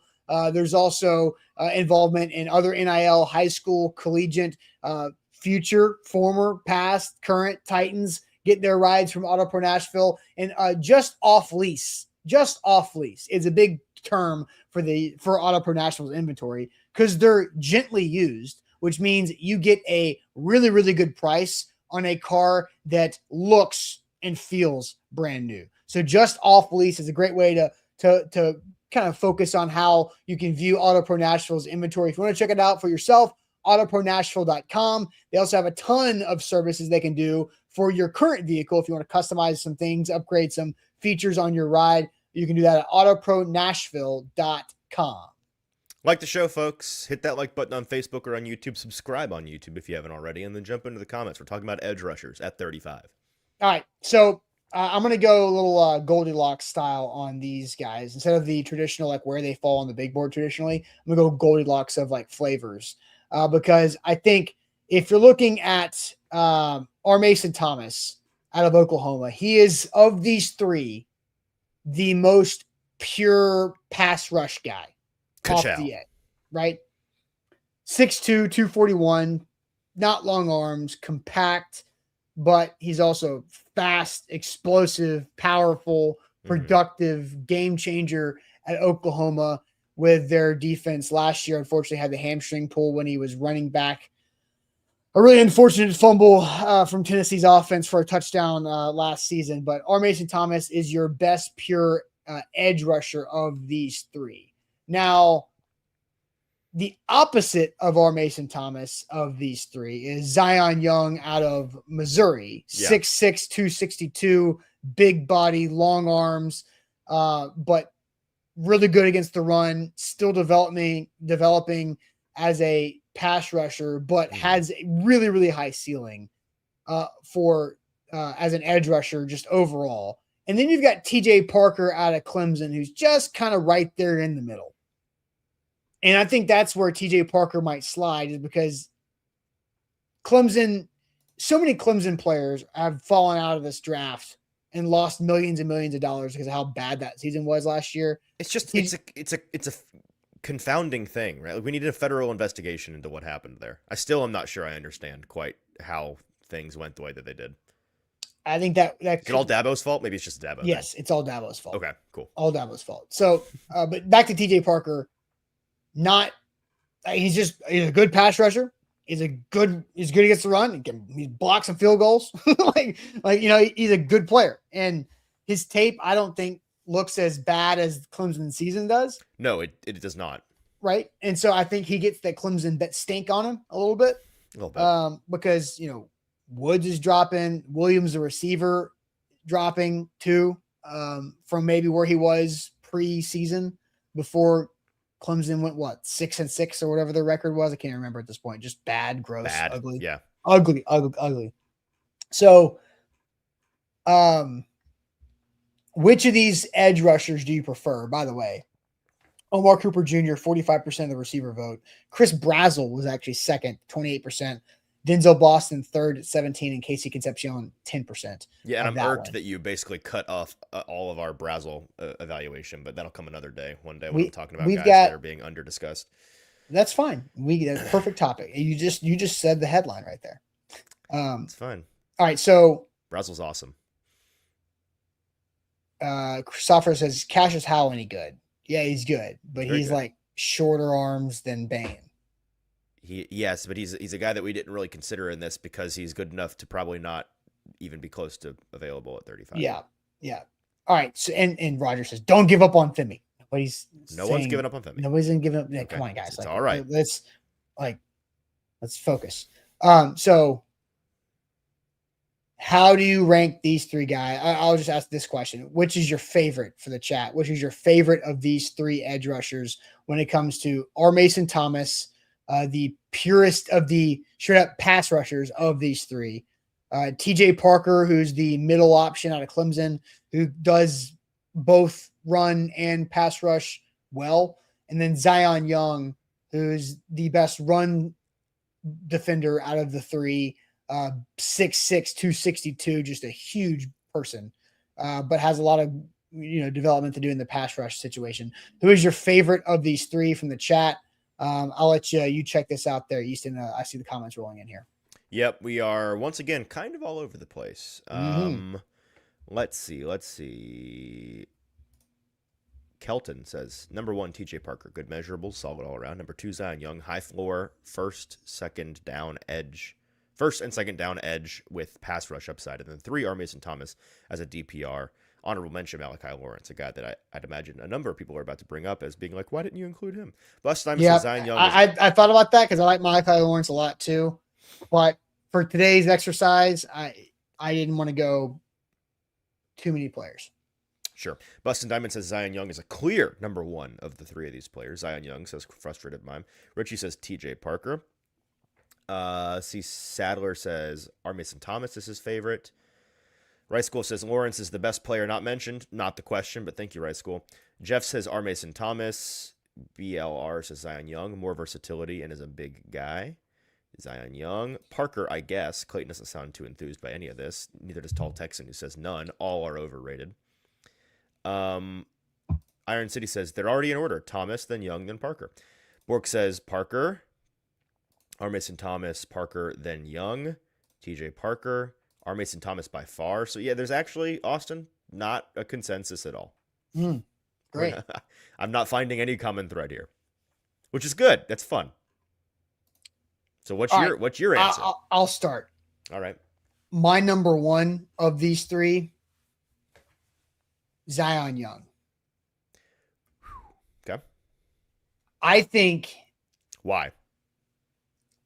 There's also involvement in other NIL, high school, collegiate, future, former, past, current Titans get their rides from Auto Pro Nashville, and just off lease is a big term for Auto Pro Nationals inventory because they're gently used, which means you get a really, really good price on a car that looks and feels brand new. So just off lease is a great way to kind of focus on how you can view Auto Pro Nashville's inventory. If you want to check it out for yourself, autopronashville.com. They also have a ton of services they can do for your current vehicle. If you want to customize some things, upgrade some features on your ride, you can do that at autopronashville.com. Like the show, folks. Hit that like button on Facebook or on YouTube. Subscribe on YouTube if you haven't already, and then jump into the comments. We're talking about edge rushers at 35. All right, so I'm going to go a little Goldilocks style on these guys. Instead of the traditional, like where they fall on the big board traditionally, I'm going to go Goldilocks of like flavors. Because I think if you're looking at R. Mason Thomas out of Oklahoma, he is, of these three, the most pure pass rush guy. Off the edge, right? 6'2", 241, not long arms, compact, but he's also fast, explosive, powerful, productive, game changer at Oklahoma with their defense. Last year, unfortunately, had the hamstring pull when he was running back. A really unfortunate fumble from Tennessee's offense for a touchdown last season. But R. Mason Thomas is your best pure edge rusher of these three. Now, the opposite of R. Mason Thomas of these three is Zion Young out of Missouri. 6'6", 262, big body, long arms, but really good against the run, still developing as a pass rusher, but has a really, really high ceiling for as an edge rusher just overall. And then you've got TJ Parker out of Clemson, who's just kind of right there in the middle. And I think that's where TJ Parker might slide, is because Clemson, so many Clemson players have fallen out of this draft and lost millions and millions of dollars because of how bad that season was last year. It's just it's a confounding thing, right? Like, we needed a federal investigation into what happened there. I still am not sure I understand quite how things went the way that they did. I think that is it all Dabo's fault? Maybe it's just Dabo. Yes, it's all Dabo's fault. Okay, cool. All Dabo's fault. So, but back to TJ Parker. He's a good pass rusher. He's good against the run. He blocks some field goals. He's a good player. And his tape, I don't think, looks as bad as Clemson season does. No, it does not. Right. And so I think he gets that Clemson that stink on him a little bit. Because, Woods is dropping, Williams, the receiver, dropping too, from maybe where he was pre-season before Clemson went 6-6 or whatever their record was. I can't remember at this point. Just bad, gross, ugly. Yeah. Ugly. So, which of these edge rushers do you prefer, by the way? Omar Cooper Jr., 45% of the receiver vote. Chris Brazzell was actually second, 28%. Denzel Boston third at 17, and Casey Concepcion 10%. Yeah, and I'm irked that you basically cut off all of our Brazzell evaluation, but that'll come another day. One day when I'm talking about guys that are being under discussed. That's fine. That's a perfect topic. You just said the headline right there. It's fine. All right, so Brazzell's awesome. Christopher says Cassius Howell any good? Yeah, he's good, but he's good. Like shorter arms than Bain. Yes, but he's a guy that we didn't really consider in this because he's good enough to probably not even be close to available at 35. Yeah. All right. So and Roger says, don't give up on Femi. No one's giving up on Femi. Nobody's gonna give up. Okay. Come on, guys. It's all right. Let's focus. So how do you rank these three guys? I'll just ask this question. Which is your favorite for the chat? Which is your favorite of these three edge rushers when it comes to R. Mason Thomas, the purest of the straight up pass rushers of these three? TJ Parker, who's the middle option out of Clemson, who does both run and pass rush well. And then Zion Young, who's the best run defender out of the three. 6'6", 262, just a huge person, but has a lot of development to do in the pass rush situation. Who is your favorite of these three from the chat? I'll let you check this out there, Easton. I see the comments rolling in here. Yep, we are once again kind of all over the place. Let's see. Kelton says, number 1, TJ Parker, good measurables, solid all around. Number 2, Zion Young, high floor, first and second down edge with pass rush upside. And then 3, R. Mason Thomas as a DPR. Honorable mention, Malachi Lawrence, a guy that I'd imagine a number of people are about to bring up as being like, why didn't you include him? Bustin' Diamond says Zion Young. I thought about that because I like Malachi Lawrence a lot too. But for today's exercise, I didn't want to go too many players. Sure. Bustin' Diamond says Zion Young is a clear number 1 of the 3 of these players. Zion Young says frustrated mime. Richie says TJ Parker. C. Sadler says R. Mason Thomas is his favorite. Rice School says Lawrence is the best player not mentioned. Not the question, but thank you, Rice School. Jeff says R. Mason Thomas. BLR says Zion Young. More versatility and is a big guy. Zion Young. Parker, I guess. Clayton doesn't sound too enthused by any of this. Neither does Tall Texan, who says none. All are overrated. Iron City says they're already in order. Thomas, then Young, then Parker. Bork says Parker. R. Mason Thomas, Parker, then Young. TJ Parker. R. Mason Thomas by far. So, yeah, there's actually, Austin, not a consensus at all. Great. I'm not finding any common thread here, which is good. That's fun. So what's your answer? I'll start. All right. My number 1 of these 3, Zion Young. Okay. I think. Why?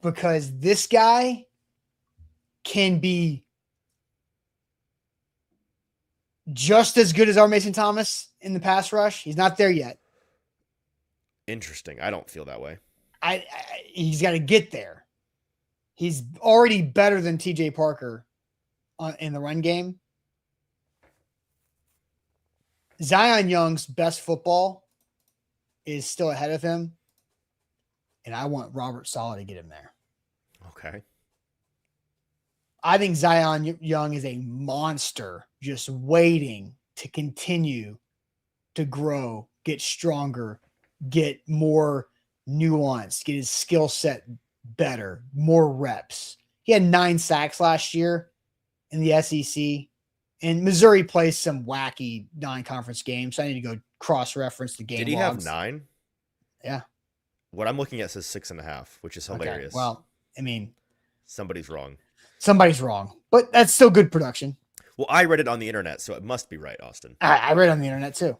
Because this guy can be just as good as R. Mason Thomas in the pass rush. He's not there yet. Interesting. I don't feel that way. He's got to get there. He's already better than TJ Parker in the run game. Zion Young's best football is still ahead of him. And I want Robert Saleh to get him there. Okay. I think Zion Young is a monster just waiting to continue to grow, get stronger, get more nuanced, get his skill set better, more reps. He had 9 sacks last year in the SEC, and Missouri plays some wacky non-conference games. So I need to go cross-reference the game. Did he logs. have 9? Yeah. What I'm looking at says 6.5, which is hilarious. Okay. Well, I mean, somebody's wrong. Somebody's wrong, but that's still good production. Well, I read it on the internet, so it must be right, Austin. I read it on the internet too.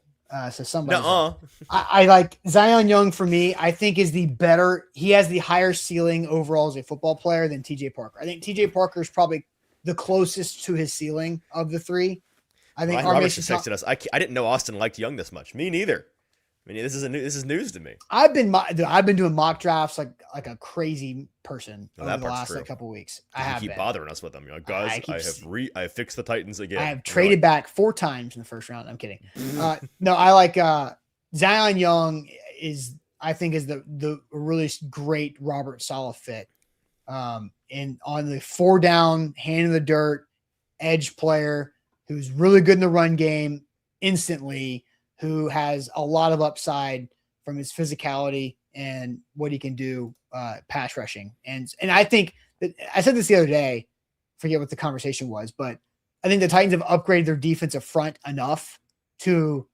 So somebody. Nuh-uh. I like Zion Young for me. I think is the better. He has the higher ceiling overall as a football player than TJ Parker. I think TJ Parker is probably the closest to his ceiling of the 3. I think Robert just texted us. I didn't know Austin liked Young this much. Me neither. I mean, this is news to me. I've been doing mock drafts like a crazy person over the last couple of weeks. I keep bothering us with them. You're like, guys, I have fixed the Titans again. I have traded back 4 times in the first round. I'm kidding. No, I like Zion Young I think is the really great Robert Saleh fit. And on the 4 down, hand in the dirt, edge player who's really good in the run game instantly, who has a lot of upside from his physicality and what he can do pass rushing. And I think that I said this the other day, forget what the conversation was, but I think the Titans have upgraded their defensive front enough to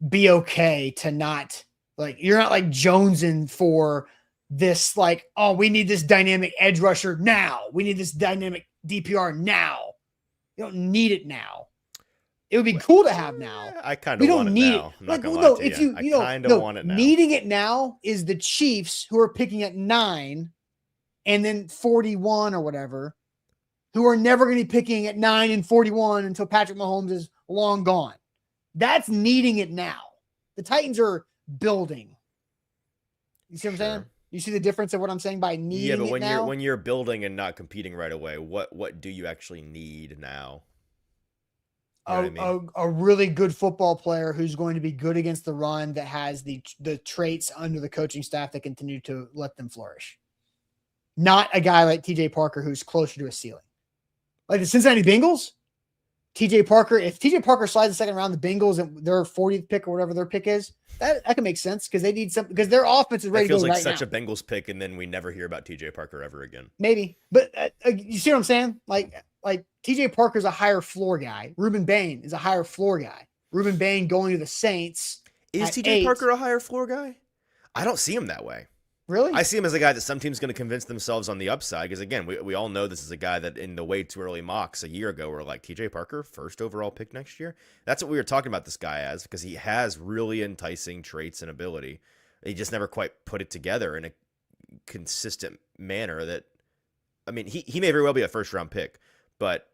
be okay to not like, you're not like jonesing for this, like, oh, we need this dynamic edge rusher now. We need this dynamic DPR now. You don't need it now. It would be cool to have now. I kind of want it now. Like, no, if you kind of want it now. Needing it now is the Chiefs, who are picking at 9 and then 41 or whatever, who are never going to be picking at 9 and 41 until Patrick Mahomes is long gone. That's needing it now. The Titans are building. You see what I'm saying? You see the difference of what I'm saying by needing it now? Yeah, but when you're building and not competing right away, what do you actually need now? You know what I mean? A really good football player who's going to be good against the run, that has the traits under the coaching staff that continue to let them flourish. Not a guy like TJ Parker who's closer to a ceiling. Like the Cincinnati Bengals, TJ Parker, if TJ Parker slides the second round, the Bengals and their 40th pick or whatever their pick is, that can make sense because they need something, because their offense is ready to go right now. Feels like such a Bengals pick, and then we never hear about TJ Parker ever again. Maybe, but you see what I'm saying? Like TJ Parker's a higher floor guy. Ruben Bain is a higher floor guy. Ruben Bain going to the Saints Is at TJ 8. Parker a higher floor guy? I don't see him that way. Really? I see him as a guy that some team's going to convince themselves on the upside. Because again, we all know this is a guy that in the way too early mocks a year ago were like, TJ Parker, first overall pick next year. That's what we were talking about this guy as, because he has really enticing traits and ability. He just never quite put it together in a consistent manner that, I mean, he may very well be a first round pick, but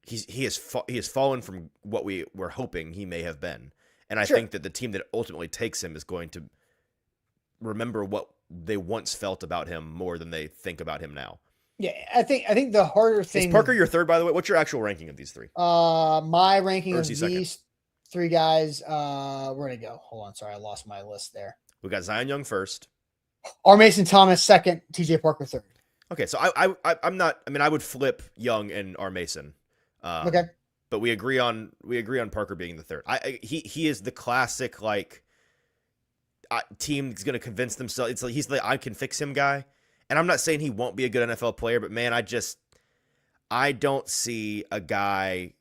he has fallen from what we were hoping he may have been. And I think that the team that ultimately takes him is going to remember what they once felt about him more than they think about him now. Yeah, I think the harder thing. Is Parker your third, by the way? What's your actual ranking of these three? My ranking of these second? Three guys. Where'd it go? Hold on, sorry, I lost my list there. We got Zion Young first. R. Mason Thomas second. TJ Parker third. Okay, so I'm not. I mean, I would flip Young and R. Mason. Okay. But we agree on Parker being the third. He is the classic like. Team is going to convince themselves. It's like he's the I can fix him guy. And I'm not saying he won't be a good NFL player, but man, I don't see a guy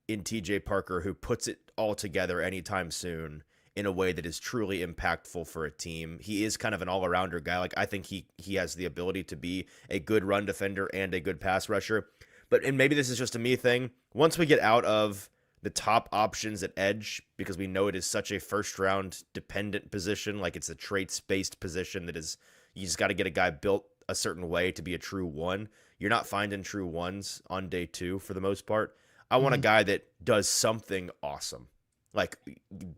in TJ Parker who puts it all together anytime soon in a way that is truly impactful for a team. He is kind of an all-arounder guy. Like I think he has the ability to be a good run defender and a good pass rusher. And maybe this is just a me thing. Once we get out of the top options at edge, because we know it is such a first round dependent position, like it's a traits based position that is, you just got to get a guy built a certain way to be a true one. You're not finding true ones on day 2 for the most part. I want a guy that does something awesome. Like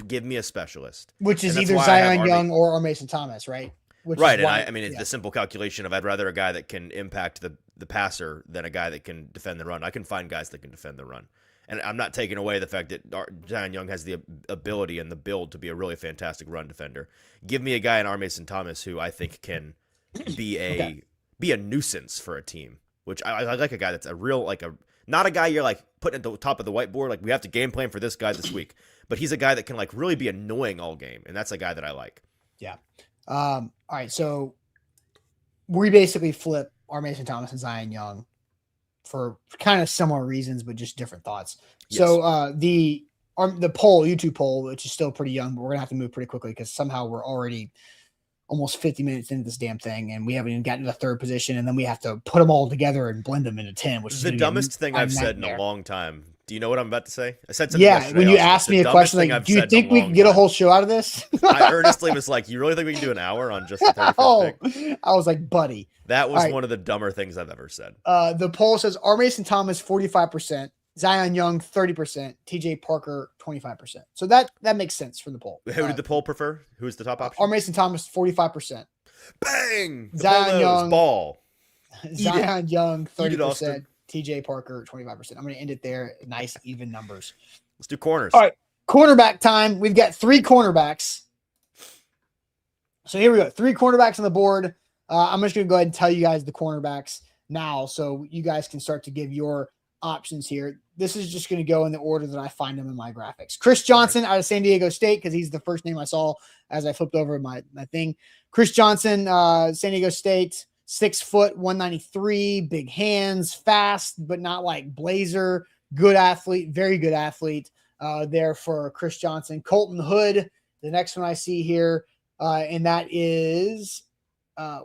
give me a specialist. Which is either Zion Young or Mason Thomas, right? Right. And I mean, it's the simple calculation of I'd rather a guy that can impact the passer than a guy that can defend the run. I can find guys that can defend the run. And I'm not taking away the fact that Zion Young has the ability and the build to be a really fantastic run defender. Give me a guy in R. Mason Thomas who I think can be a nuisance for a team. Which I like a guy that's a real not a guy you're like putting at the top of the whiteboard. Like we have to game plan for this guy this week, but he's a guy that can like really be annoying all game, and that's a guy that I like. Yeah. All right. So we basically flip R. Mason Thomas and Zion Young for kind of similar reasons, but just different thoughts. Yes. So the YouTube poll, which is still pretty young, but we're gonna have to move pretty quickly because somehow we're already almost 50 minutes into this damn thing, and we haven't even gotten to the third position, and then we have to put them all together and blend them into 10, which is the dumbest thing I've said in a long time. Do you know what I'm about to say? I said something. Yeah, when you asked me a question like, "Do you think we can get a whole show out of this?" I earnestly was like, "You really think we can do an hour on just the 35th pick?" I was like, "Buddy." That was one of the dumber things I've ever said. The poll says R. Mason Thomas 45%, Zion Young 30%, TJ Parker 25%. So that makes sense for the poll. Who did the poll prefer? Who's the top option? R. Mason Thomas 45%. Bang! Zion Young ball. Zion Young 30%. TJ Parker 25%. I'm going to end it there. Nice even numbers. Let's do corners. All right, cornerback time. We've got 3 cornerbacks. So here we go. 3 cornerbacks on the board. I'm just going to go ahead and tell you guys the cornerbacks now so you guys can start to give your options here. This is just going to go in the order that I find them in my graphics. Chris Johnson out of San Diego State, because he's the first name I saw as I flipped over my thing. Chris Johnson, San Diego State, 6 foot, 193, big hands, fast, but not like Blazer. Good athlete, very good athlete there for Chris Johnson. Colton Hood, the next one I see here, and that is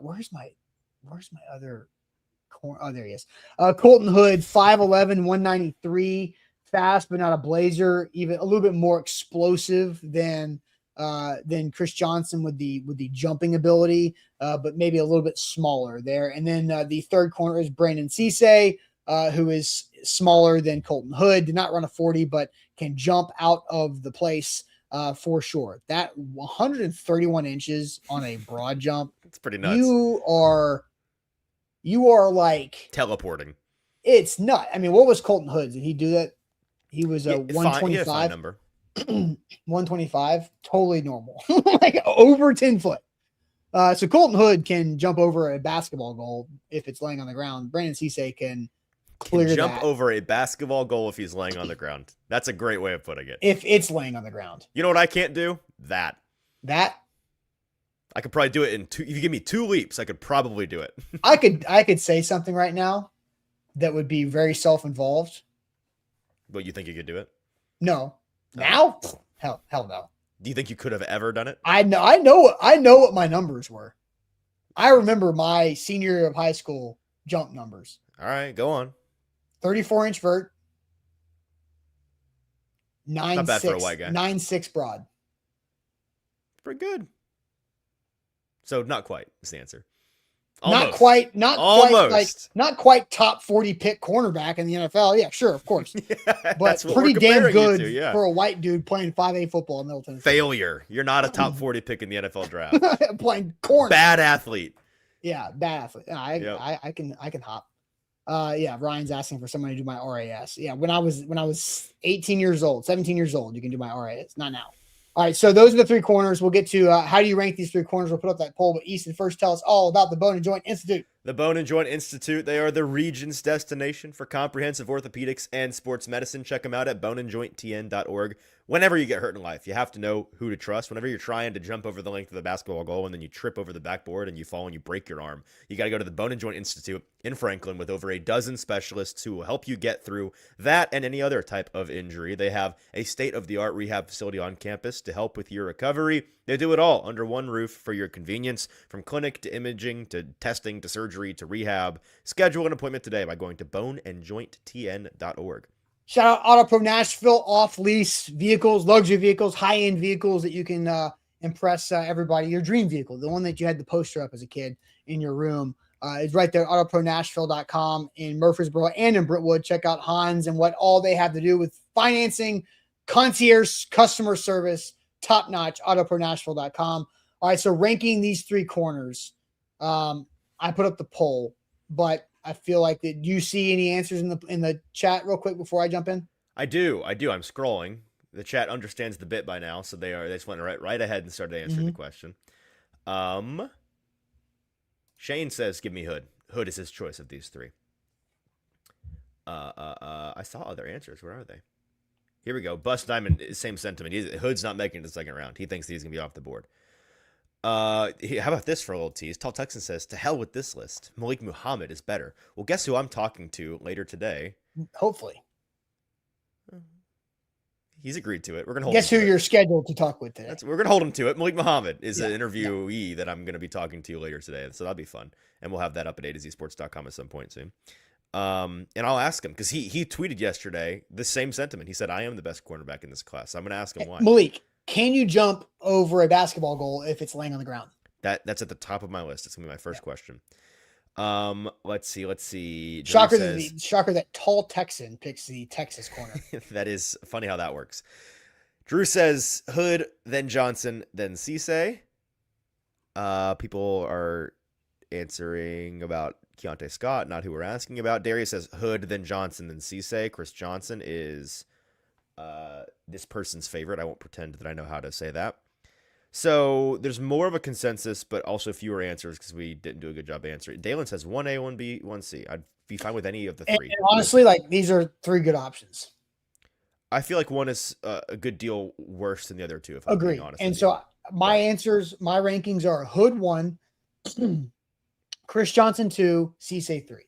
where's my other corner? Oh, there he is. Colton Hood, 5'11", 193, fast, but not a Blazer, even a little bit more explosive than Chris Johnson with the jumping ability, but maybe a little bit smaller there. And then the third corner is Brandon Cisse, who is smaller than Colton Hood, did not run a 40, but can jump out of the place for sure. That 131 inches on a broad jump. It's pretty nuts. You are like teleporting. It's nuts. I mean, what was Colton Hood? Did he do that? He was a 125 number. 125, totally normal. Like over 10 foot. So Colton Hood can jump over a basketball goal if it's laying on the ground. Brandon Cisse can jump over a basketball goal if he's laying on the ground. That's a great way of putting it. If it's laying on the ground. You know what I can't do? That. I could probably do it in 2. If you give me 2 leaps, I could probably do it. I could say something right now that would be very self-involved. But you think you could do it? No. Now? Hell no. Do you think you could have ever done it? I know what my numbers were. I remember my senior year of high school jump numbers. All right, go on. 34-inch vert, Not bad for a white guy. 9.6 broad. Pretty good. So not quite is the answer. Not Almost. not quite top 40 pick cornerback in the NFL. Yeah, sure, of course. Yeah, but pretty damn good for a white dude playing 5A football in Middle Tennessee. Failure. You're not a top 40 pick in the NFL draft. Playing corner. Bad athlete. Yeah, bad athlete. I can hop. Yeah, Ryan's asking for somebody to do my RAS. Yeah, when I was 18 years old, 17 years old, you can do my RAS. Not now. All right, so those are the three corners. We'll get to how do you rank these three corners. We'll put up that poll. But Easton, first tell us all about the Bone and Joint Institute. The Bone and Joint Institute, they are the region's destination for comprehensive orthopedics and sports medicine. Check them out at boneandjointtn.org. Whenever you get hurt in life, you have to know who to trust. Whenever you're trying to jump over the length of the basketball goal and then you trip over the backboard and you fall and you break your arm, you got to go to the Bone and Joint Institute in Franklin with over a dozen specialists who will help you get through that and any other type of injury. They have a state-of-the-art rehab facility on campus to help with your recovery. They do it all under one roof for your convenience, from clinic to imaging to testing to surgery to rehab. Schedule an appointment today by going to boneandjointtn.org. Shout out Auto Pro Nashville, off-lease vehicles, luxury vehicles, high-end vehicles that you can impress everybody. Your dream vehicle, the one that you had the poster up as a kid in your room, is right there, autopronashville.com in Murfreesboro and in Brentwood. Check out Hans and what all they have to do with financing, concierge, customer service, top-notch, autopronashville.com. All right, so ranking these three corners, I put up the poll, but I feel like that. Do you see any answers in the chat real quick before I jump in? I do. I'm scrolling. The chat understands the bit by now, so they just went right ahead and started answering the question. Shane says, "Give me Hood. Hood is his choice of these three." I saw other answers. Where are they? Here we go. Bust Diamond, same sentiment. Hood's not making it to the second round. He thinks he's gonna be off the board. How about this for a little tease? Tall Texan says, "To hell with this list. Malik Muhammad is better." Well, guess who I'm talking to later today? Hopefully. He's agreed to it. We're gonna hold. Guess who you're scheduled to talk with today? We're gonna hold him to it. Malik Muhammad is an interviewee that I'm gonna be talking to later today, so that'll be fun. And we'll have that up at A2Zsports.com at some point soon. And I'll ask him because he tweeted yesterday the same sentiment. He said, "I am the best cornerback in this class." So I'm gonna ask him why. Malik, can you jump over a basketball goal if it's laying on the ground? That's at the top of my list. It's gonna be my first question. Let's see. Shocker that Tall Texan picks the Texas corner. That is funny how that works. Drew says Hood, then Johnson, then Cisse. People are answering about Keontae Scott, not who we're asking about. Darius says Hood, then Johnson, then Cisse. Chris Johnson is this person's favorite. I won't pretend that I know how to say that. So there's more of a consensus, but also fewer answers because we didn't do a good job answering. Dalen says 1A, 1B, 1C. I'd be fine with any of the three. And honestly, like these are three good options. I feel like one is a good deal worse than the other two. If I'm Agreed. being honest. And so my rankings are Hood 1, Chris Johnson 2, Cisse 3.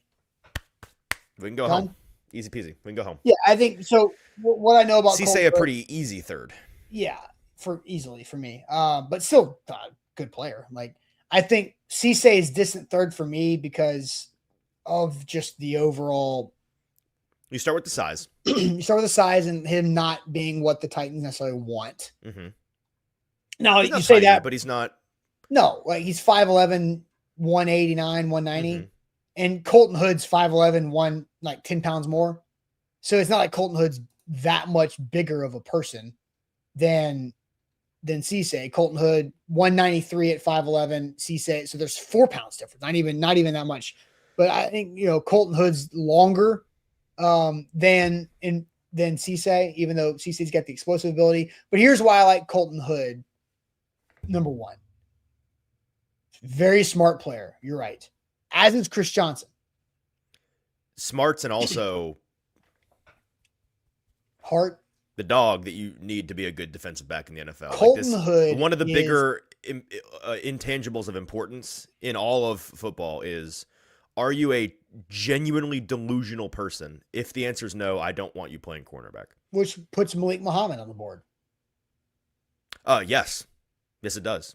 We can go home. Easy peasy. We can go home. Yeah, I think so. What I know about Cisse, a pretty easy third. Yeah, for me. But still good player. Like I think Cisse is distant third for me because of just the overall. You start with the size. You start with the size and him not being what the Titans necessarily want. Mm-hmm. Now you say that, but he's not. No, like he's 5'11", 189, 190, and Colton Hood's 5'11", like 10 pounds more. So it's not like Colton Hood's that much bigger of a person than Cisse. Colton Hood 193 at 5'11", Cisse. So there's 4 pounds difference. Not even that much. But I think Colton Hood's longer than Cisse, even though Cisse's got the explosive ability. But here's why I like Colton Hood. Number one, very smart player. You're right. As is Chris Johnson. Smarts and also heart. The dog that you need to be a good defensive back in the NFL. Colton Hood. One of the bigger intangibles of importance in all of football is, are you a genuinely delusional person? If the answer is no, I don't want you playing cornerback. Which puts Malik Muhammad on the board. Yes. Yes, it does.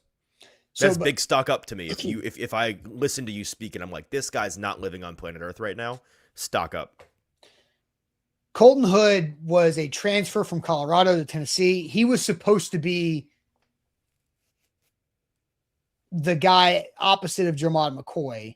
So, That's big stock up to me. If I listen to you speak and I'm like, this guy's not living on planet Earth right now, stock up. Colton Hood was a transfer from Colorado to Tennessee. He was supposed to be the guy opposite of Jermod McCoy.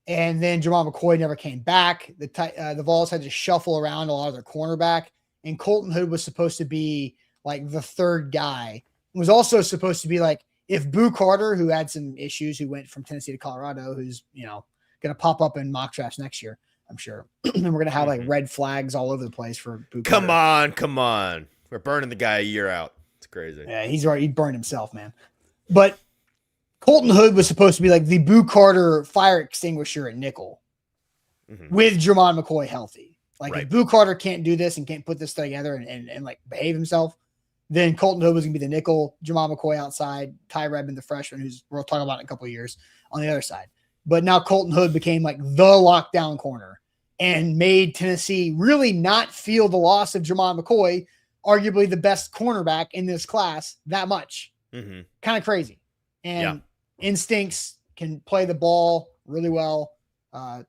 And then Jermod McCoy never came back. The Vols had to shuffle around a lot of their cornerback. And Colton Hood was supposed to be like the third guy. It was also supposed to be like, if Boo Carter, who had some issues, who went from Tennessee to Colorado, who's, going to pop up in mock drafts next year, I'm sure. And we're going to have like red flags all over the place for Boo Carter. Come on. We're burning the guy a year out. It's crazy. Yeah, he burned himself, man. But Colton Hood was supposed to be like the Boo Carter fire extinguisher at nickel with Jermod McCoy healthy. Like if Boo Carter can't do this and can't put this together and like behave himself, then Colton Hood was going to be the nickel, Jermod McCoy outside, Ty Redmond, the freshman, who's we'll talk about in a couple of years, on the other side. But now Colton Hood became like the lockdown corner and made Tennessee really not feel the loss of Jermod McCoy, arguably the best cornerback in this class, that much. Kind of crazy. And instincts, can play the ball really well,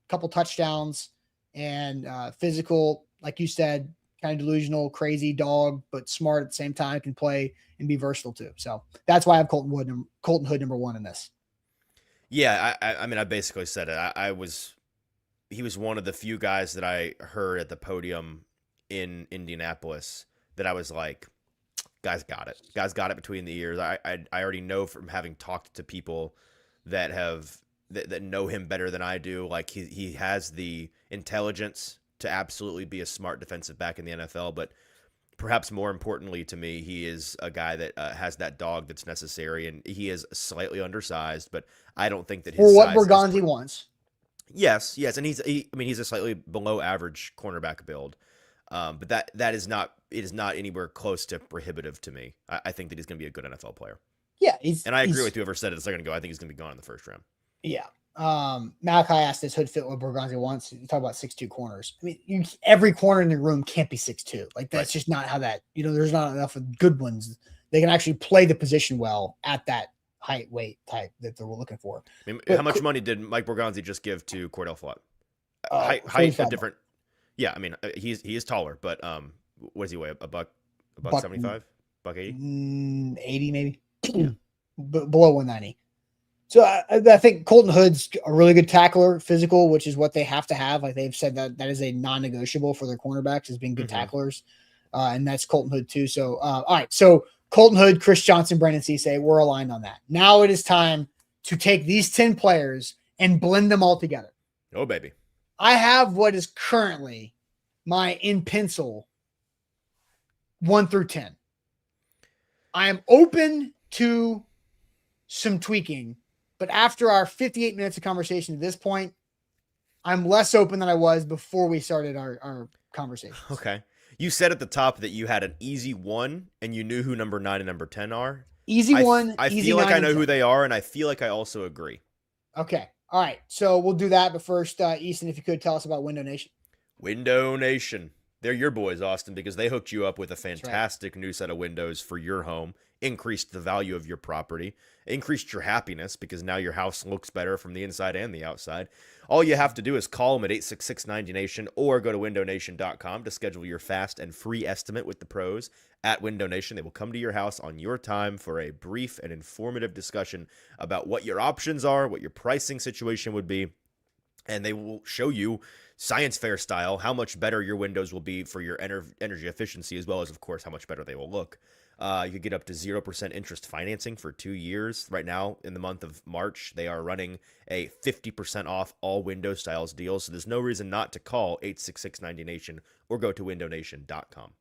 couple touchdowns, and physical, like you said, kind of delusional, crazy dog, but smart at the same time, can play and be versatile too. So that's why I have Colton Hood number one in this. Yeah, I mean, I basically said it. He was one of the few guys that I heard at the podium in Indianapolis that I was like, guys got it. Guys got it between the ears. I already know from having talked to people that know him better than I do. Like he has the intelligence to absolutely be a smart defensive back in the NFL, but perhaps more importantly to me, he is a guy that has that dog that's necessary, and he is slightly undersized, but I don't think that his what size Bergonzi wants. Yes, and he's a slightly below average cornerback build, but that is not anywhere close to prohibitive to me. I think that he's going to be a good NFL player. Yeah, I agree with whoever said it a second ago. I think he's going to be gone in the first round. Yeah. Malachi asked, does Hood fit what Bergonzi wants? You talk about 6'2" corners. I mean, every corner in the room can't be 6'2". Like that's just not how that, there's not enough of good ones. They can actually play the position well at that height, weight type that they're looking for. I mean, how much money did Mike Bergonzi just give to Cordell Flott? Height a different. Yeah, I mean, he is taller, but what does he weigh? A buck 75, buck 80, 80 maybe, below 190. So I think Colton Hood's a really good tackler, physical, which is what they have to have. Like they've said that is a non-negotiable for their cornerbacks, is being good tacklers, and that's Colton Hood too. So all right, so Colton Hood, Chris Johnson, Brandon Cisse, we're aligned on that. Now it is time to take these 10 players and blend them all together. Oh baby, I have what is currently my in pencil 1 through 10. I am open to some tweaking. But after our 58 minutes of conversation at this point, I'm less open than I was before we started our conversation. Okay. You said at the top that you had an easy 1 and you knew who number 9 and number 10 are. Easy 1. I feel like I know who they are, and I feel like I also agree. Okay. All right. So we'll do that. But first, Easton, if you could tell us about Window Nation. Window Nation. They're your boys, Austin, because they hooked you up with a fantastic new set of windows for your home, increased the value of your property, increased your happiness because now your house looks better from the inside and the outside. All you have to do is call them at 866-90Nation or go to windownation.com to schedule your fast and free estimate with the pros at Window Nation. They will come to your house on your time for a brief and informative discussion about what your options are, what your pricing situation would be, and they will show you science fair style how much better your windows will be for your energy efficiency, as well as, of course, how much better they will look. You could get up to 0% interest financing for 2 years. Right now, in the month of March, they are running a 50% off all window styles deals. So there's no reason not to call 866-90Nation or go to windownation.com.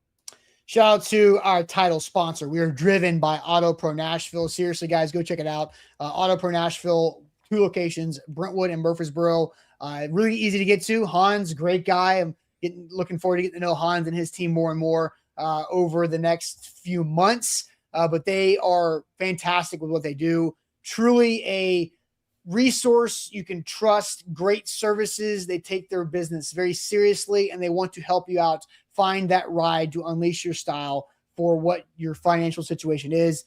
Shout out to our title sponsor. We are driven by Auto Pro Nashville. Seriously, guys, go check it out. Auto Pro Nashville, 2 locations, Brentwood and Murfreesboro. Really easy to get to. Hans, great guy. I'm looking forward to getting to know Hans and his team more and more over the next few months. But they are fantastic with what they do. Truly a resource you can trust. Great services. They take their business very seriously, and they want to help you out. Find that ride to unleash your style. for what your financial situation is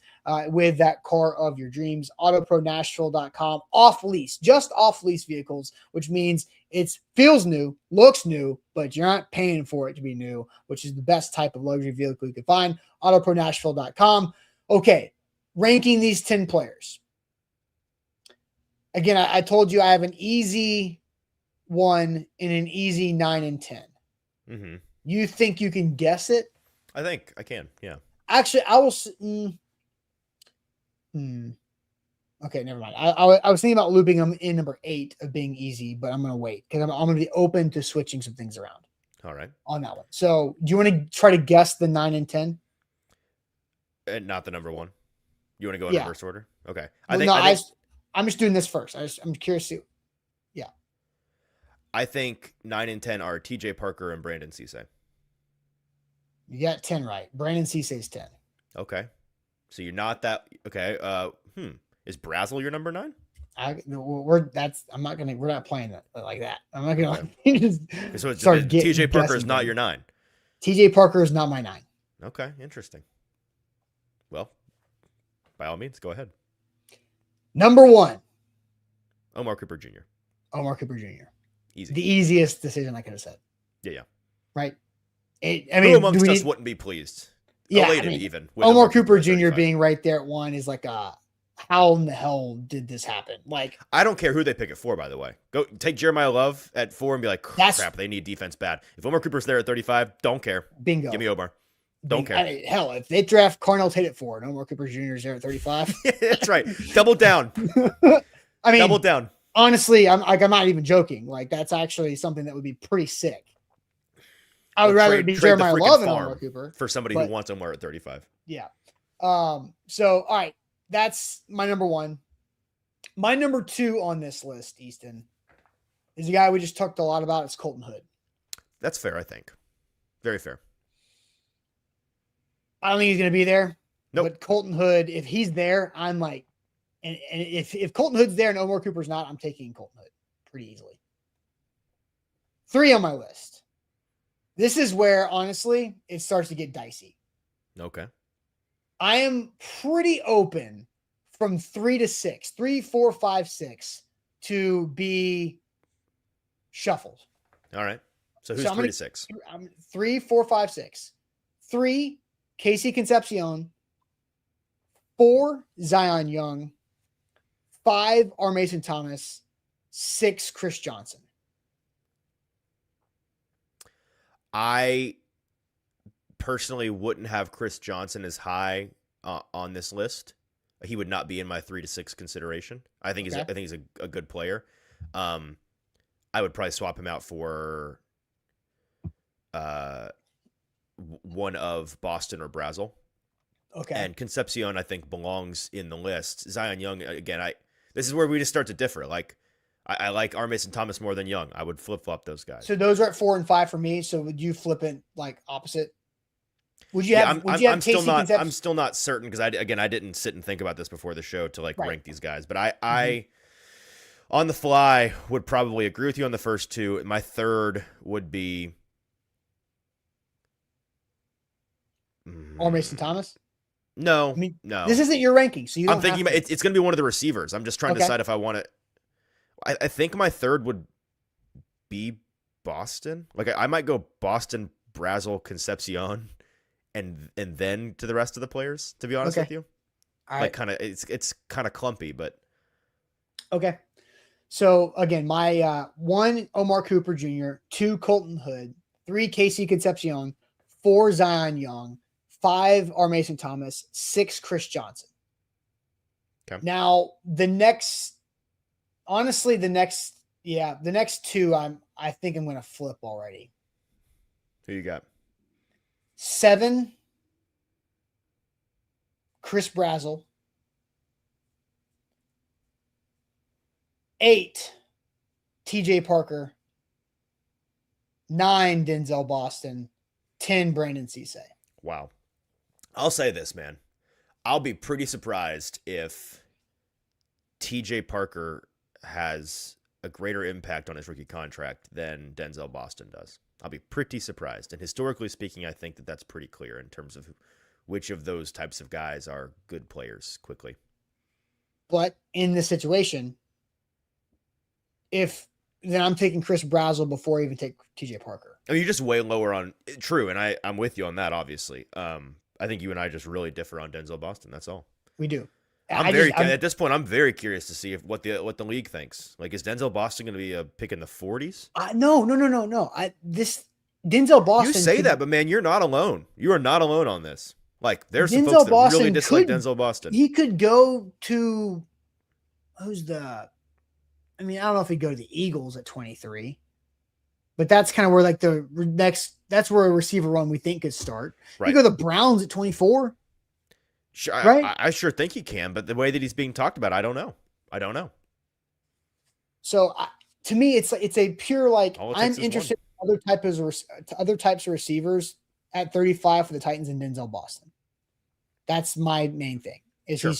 with that car of your dreams. Autopronashville.com, off lease, just off lease vehicles, which means it feels new, looks new, but you're not paying for it to be new, which is the best type of luxury vehicle you can find. Autopronashville.com. Okay, ranking these 10 players. Again, I told you I have an easy 1 and an easy 9 and 10. Mm-hmm. You think you can guess it? I think I can. Yeah. Actually, I will. Okay, never mind. I was thinking about looping them in number 8 of being easy, but I'm going to wait because I'm going to be open to switching some things around. All right. On that one. So, do you want to try to guess the 9 and 10? And not the number 1. You want to go in reverse order? Okay. I'm just doing this first. I'm curious to. Yeah. I think 9 and 10 are TJ Parker and Brandon Cisse. You got 10 right. Brandon Cisse's 10. Okay. So you're not that okay. Is Brazel your number 9? We're not playing that like that. I'm not gonna so TJ Parker is not your 9. TJ Parker is not my 9. Okay, interesting. Well, by all means, go ahead. Number 1. Omar Cooper Jr. Omar Cooper Jr. Easy. The easiest decision I could have said. Yeah. Right. Who amongst us wouldn't be pleased? Yeah. Elated even. With Omar Cooper Jr. being right there at 1 is like how in the hell did this happen? Like, I don't care who they pick it for, by the way. Go take Jeremiah Love at 4 and be like, crap, they need defense bad. If Omar Cooper's there at 35, don't care. Bingo. Give me Omar. Don't care. Hell, if they draft Carnell Tate at 4 and Omar Cooper Jr. is there at 35. That's right. Double down. Double down. Honestly, I'm not even joking. Like, that's actually something that would be pretty sick. I would rather it be Jeremiah Love and Omar Cooper for somebody who wants Omar at 35. Yeah. So, all right. That's my number 1. My number 2 on this list, Easton, is a guy we just talked a lot about. It's Colton Hood. That's fair, I think. Very fair. I don't think he's going to be there. Nope. But Colton Hood, if he's there, I'm like, and if Colton Hood's there and Omar Cooper's not, I'm taking Colton Hood pretty easily. 3 on my list. This is where, honestly, it starts to get dicey. Okay. I am pretty open from 3 to 6, 3, 4, 5, 6 to be shuffled. All right. So who's 3 to 6? 3, 4, 5, 6. 3, Casey Concepcion. 4, Zion Young. 5, R. Mason Thomas. 6, Chris Johnson. I personally wouldn't have Chris Johnson as high on this list. He would not be in my 3 to 6 consideration. I think he's a good player. I would probably swap him out for one of Boston or Brazel. Okay. And Concepcion, I think, belongs in the list. Zion Young, again, this is where we just start to differ. Like, I like R. Mason Thomas more than Young. I would flip-flop those guys. So those are at 4 and 5 for me. So would you flip it like opposite? Would you have I'm still not certain because I didn't sit and think about this before the show to rank these guys. But I on the fly would probably agree with you on the first 2. My third would be R. Mason Thomas. No, no. This isn't your ranking, so you don't. I'm thinking it's going to be one of the receivers. I'm just trying to decide if I want to. I think my third would be Boston. Like I might go Boston, Brazel, Concepcion, and then to the rest of the players. To be honest with you, all right. It's kind of clumpy, but okay. So again, my 1 Omar Cooper Jr., 2 Colton Hood, 3 Casey Concepcion, 4 Zion Young, 5 R. Mason Thomas, 6 Chris Johnson. Okay. Now the next 2 I think I'm going to flip already. Who you got? 7 Chris Brazel. 8 TJ Parker. 9 Denzel Boston. 10 Brandon Cisse. Wow. I'll say this, man. I'll be pretty surprised if TJ Parker has a greater impact on his rookie contract than Denzel Boston does. I'll be pretty surprised. And historically speaking, I think that that's pretty clear in terms of which of those types of guys are good players quickly. But in this situation, then I'm taking Chris Brazzell before I even take TJ Parker. I mean, you're just way lower on true, and I'm with you on that. Obviously, I think you and I just really differ on Denzel Boston. That's all. We do. At this point, I'm very curious to see what the league thinks. Like, is Denzel Boston going to be a pick in the 40s? No. Denzel Boston. You say that, but man, you're not alone. You are not alone on this. Like, there's some folks that really dislike Denzel Boston. He could go to I don't know if he'd go to the Eagles at 23, but that's kind of where like that's where a receiver run we think could start. Right. You go to the Browns at 24. Sure, right? I sure think he can, but the way that he's being talked about, I don't know. So to me, it's a pure like I'm interested in other types of receivers at 35 for the Titans and Denzel Boston. That's my main thing. Sure.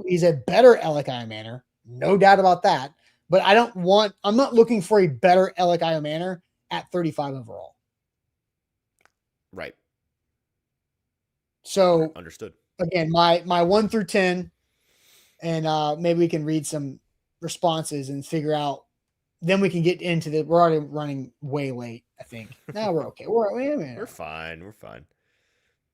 He's a better Alec Manor, no doubt about that. But I'm not looking for a better Alec Manor at 35 overall. Right. So understood. Again, my 1 through 10, and maybe we can read some responses and figure out. Then we can get into we're already running way late, I think. No, we're okay. We're fine.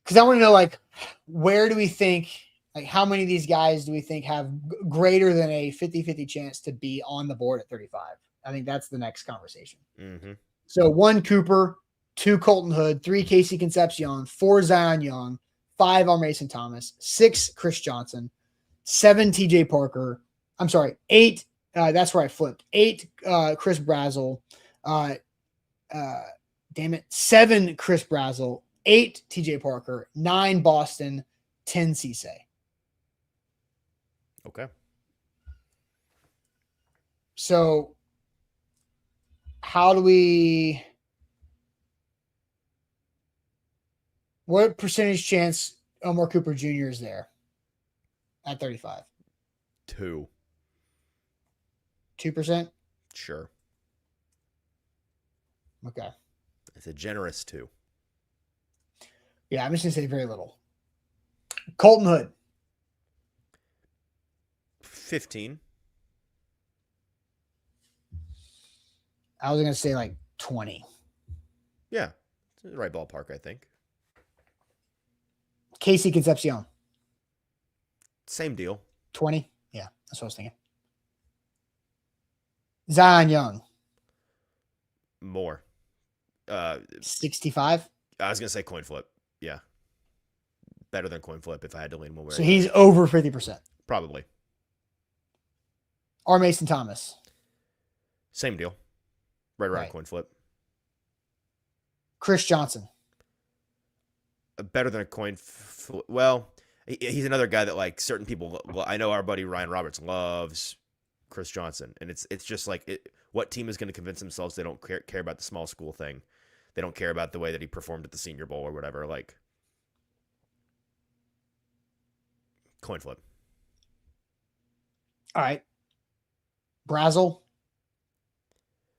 Because I want to know, like, where do we think, like, how many of these guys do we think have greater than a 50-50 chance to be on the board at 35? I think that's the next conversation. Mm-hmm. So 1 Cooper, 2 Colton Hood, 3 Casey Concepcion, 4 Zion Young, 5 Mason Thomas, 6 Chris Johnson, 7 TJ Parker. I'm sorry, 8. That's where I flipped. 8 Chris Brazzell. 7 Chris Brazzell, 8 TJ Parker, 9 Boston, 10 Cisse. Okay. So what percentage chance Omar Cooper Jr. is there at 35? 2%. 2%? Sure. Okay. It's a generous 2. Yeah, I'm just going to say very little. Colton Hood. 15. I was going to say like 20. Yeah. It's the right ballpark, I think. Casey Concepcion. Same deal. 20? Yeah, that's what I was thinking. Zion Young. More. 65? I was going to say coin flip. Yeah. Better than coin flip if I had to lean one way. So he's over 50%. Probably. Mason Thomas. Same deal. Right around coin flip. Chris Johnson. Better than a coin flip. Well, he's another guy that like certain people. I know our buddy Ryan Roberts loves Chris Johnson, and it's just like what team is going to convince themselves they don't care about the small school thing? They don't care about the way that he performed at the Senior Bowl or whatever. Like coin flip. All right. Brazzell.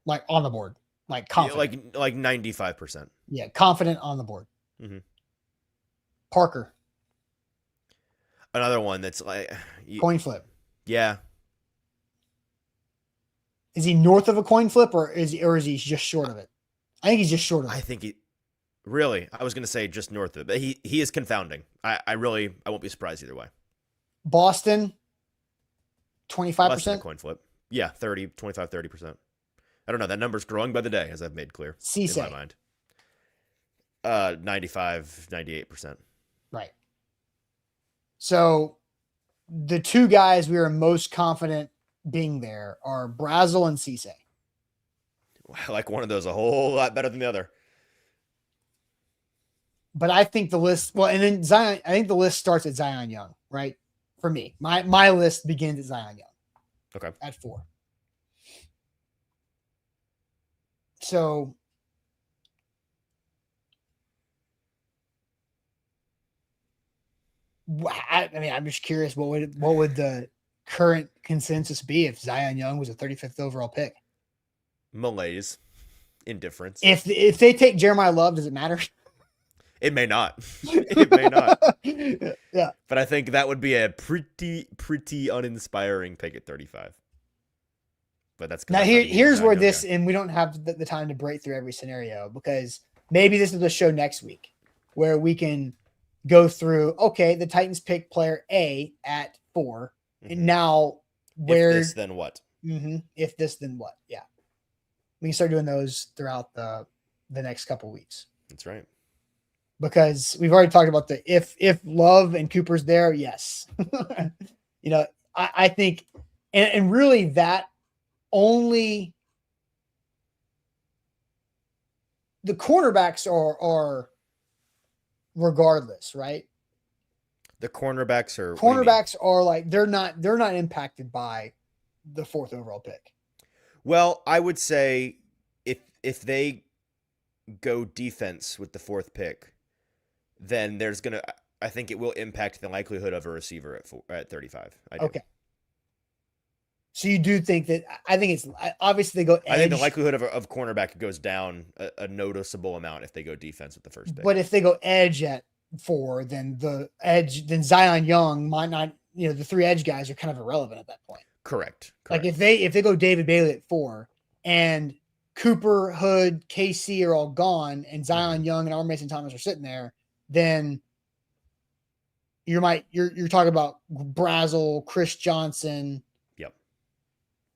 Like on the board. Like confident. Yeah, like 95%. Yeah, confident on the board. Mm-hmm. Parker. Another one that's like coin flip. Yeah. Is he north of a coin flip or is he just short of it? I think he's just short of it. I think really, I was going to say just north of it, but he is confounding. I won't be surprised either way. Boston, 25%? Less than a coin flip. Yeah, 30%. I don't know. That number's growing by the day, as I've made clear in my mind. 95, 98%. Right. So the 2 guys we are most confident being there are Brazzell and Cisse. I like one of those a whole lot better than the other. But I think the list, and then Zion, I think the list starts at Zion Young, right? For me, my list begins at Zion Young. Okay. At 4. So I'm just curious what would the current consensus be if Zion Young was a 35th overall pick? Malaise, indifference. If they take Jeremiah Love, does it matter? It may not. It may not. Yeah. But I think that would be a pretty uninspiring pick at 35. But that's Now here's where this, and we don't have the time to break through every scenario, because maybe this is the show next week where we can go through, okay, the Titans pick player A at 4. Mm-hmm. And now where if this, then what? Mm-hmm, if this, then what? Yeah. We can start doing those throughout the next couple weeks. That's right. Because we've already talked about the if Love and Cooper's there, yes. I think, and really that only the cornerbacks are regardless, right? The cornerbacks are like they're not impacted by the 4th overall pick. Well, I would say if they go defense with the 4th pick, then I think it will impact the likelihood of a receiver at 35. Okay. So you do think that? I think it's obviously they go edge. I think the likelihood of cornerback goes down a noticeable amount if they go defense with the 1st pick. But if they go edge at 4, then Zion Young might not. The 3 edge guys are kind of irrelevant at that point. Correct. Like if they go David Bailey at 4 and Cooper, Hood, KC are all gone, and Zion Young and R. Mason Thomas are sitting there, then you're talking about Brazel, Chris Johnson. Yep.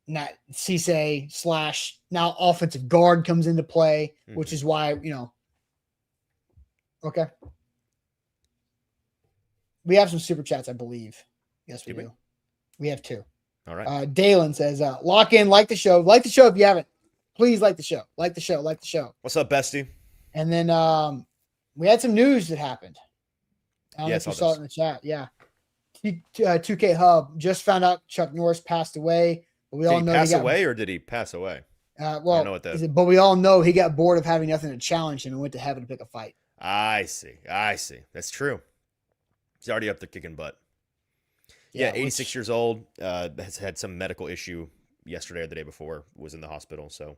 Not Cisse / now offensive guard comes into play, which is why, okay. We have some super chats, I believe. Yes, we do. We have 2. All right. Dalen says, lock in, like the show. Like the show if you haven't. Please like the show. Like the show. Like the show. What's up, bestie? And then we had some news that happened. I don't know if you saw it in the chat. Yeah. 2K Hub just found out Chuck Norris passed away. But we all know pass away, or did he pass away? Well, I know but we all know he got bored of having nothing to challenge him and went to heaven to pick a fight. I see. That's true. He's already up there kicking butt. Yeah, 86 years old. Has had some medical issue yesterday or the day before. Was in the hospital. So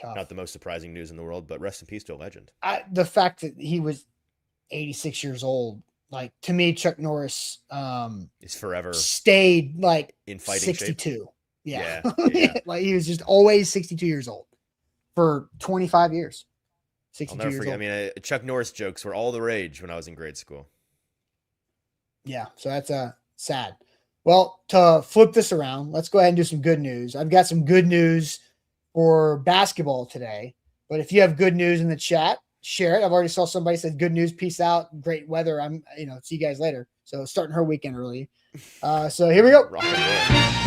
tough. Not the most surprising news in the world, but rest in peace to a legend. The fact that he was 86 years old, like to me, Chuck Norris is forever stayed like in fighting 62. Shape. Yeah. Like he was just always 62 years old for 25 years. 62 I'll never years forget. old. I mean, Chuck Norris jokes were all the rage when I was in grade school. Yeah, so that's sad. Well, to flip this around, let's go ahead and do some good news. I've got some good news for basketball today, but if you have good news in the chat, share it. I've already saw somebody said good news, peace out, great weather. See you guys later. So starting her weekend early. So here we go. Rock and roll.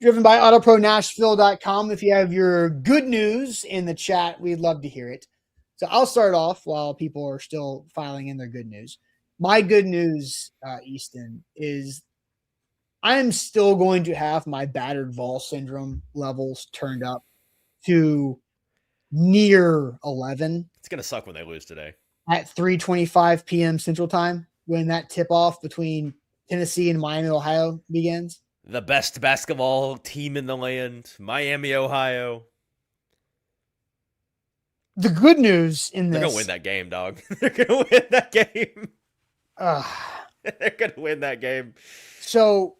Driven by AutoProNashville.com. If you have your good news in the chat, we'd love to hear it. So I'll start off while people are still filing in their good news. My good news, Easton, is I'm still going to have my battered Vol syndrome levels turned up to near 11. It's going to suck when they lose today. At 3:25 p.m. Central Time, when that tip-off between Tennessee and Miami, Ohio begins. The best basketball team in the land, Miami, Ohio. The good news in this... They're going to win that game, dog. They're going to win that game. They're going to win that game. So,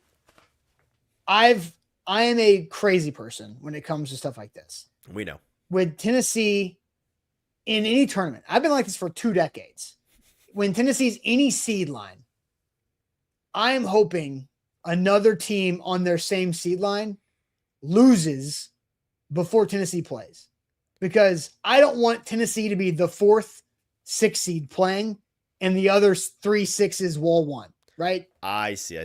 I am a crazy person when it comes to stuff like this. We know. With Tennessee in any tournament, I've been like this for 2 decades. When Tennessee's any seed line, I am hoping another team on their same seed line loses before Tennessee plays, because I don't want Tennessee to be the 4th, 6th seed playing and the other 3 6s wall 1, right? I see.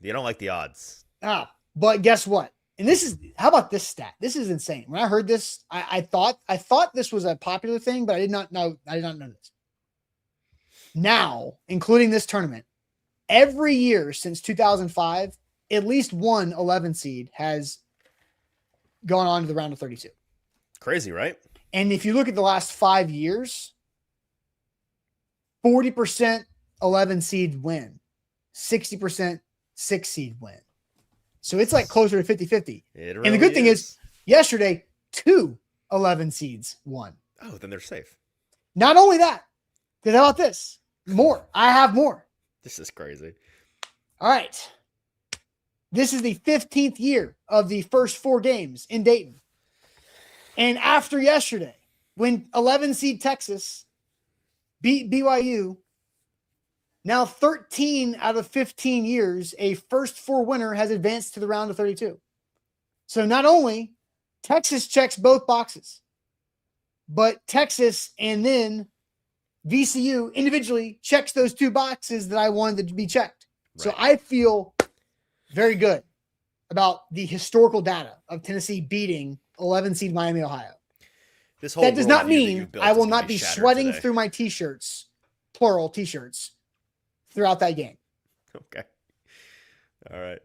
You don't like the odds. But guess what? And how about this stat? This is insane. When I heard this, I thought this was a popular thing, but I did not know this. Now, including this tournament, every year since 2005, at least one 11 seed has gone on to the round of 32. Crazy, right? And if you look at the last 5 years, 40% 11 seed win, 60% 6 seed win. So it's like closer to 50-50. And the good thing is, yesterday, 2 11 seeds won. Oh, then they're safe. Not only that, because how about this? More. I have more. This is crazy. All right. This is the 15th year of the first 4 games in Dayton. And after yesterday, when 11 seed Texas beat BYU, now 13 out of 15 years, a first 4 winner has advanced to the round of 32. So not only Texas checks both boxes, but Texas and then VCU individually checks those 2 boxes that I wanted to be checked. Right. So I feel very good about the historical data of Tennessee beating 11 seed Miami, Ohio. That does not mean I will not be sweating today. through my t-shirts, plural t-shirts, throughout that game. Okay. All right.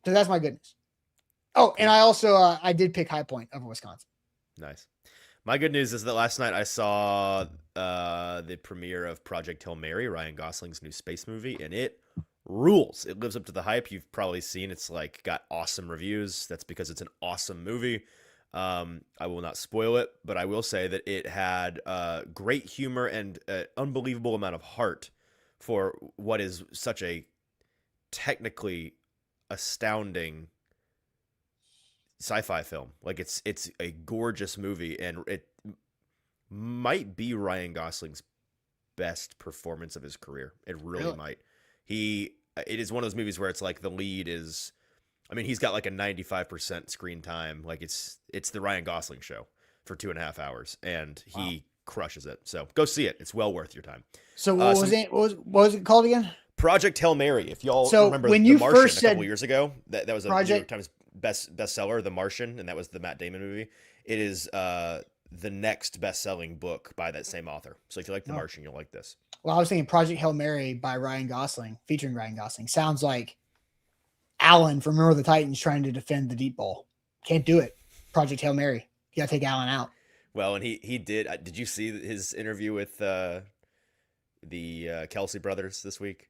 So that's my good news. Oh, and I also I did pick High Point over Wisconsin. Nice. My good news is that last night I saw the premiere of Project Hail Mary, Ryan Gosling's new space movie, and it rules. It lives up to the hype. You've probably seen it's like got awesome reviews. That's because it's an awesome movie. I will not spoil it, but I will say that it had great humor and an unbelievable amount of heart for what is such a technically astounding sci-fi film. Like it's a gorgeous movie, and it might be Ryan Gosling's best performance of his career. It really might. It is one of those movies where it's like the lead is, I mean, he's got like a 95% screen time. Like it's the Ryan Gosling show for 2.5 hours, and he crushes it. So go see it. It's well worth your time. So what was it called again? Project Hail Mary. If y'all remember when The you Martian first a couple years ago, that was a New York Times bestseller, The Martian, and that was the Matt Damon movie. It is the next best-selling book by that same author. So if you like The Martian, you'll like this. Well, I was thinking Project Hail Mary by Ryan Gosling, featuring Ryan Gosling. Sounds like Allen from Remember the Titans trying to defend the deep ball. Can't do it. Project Hail Mary. You got to take Allen out. Well, and he did. Did you see his interview with the Kelsey brothers this week?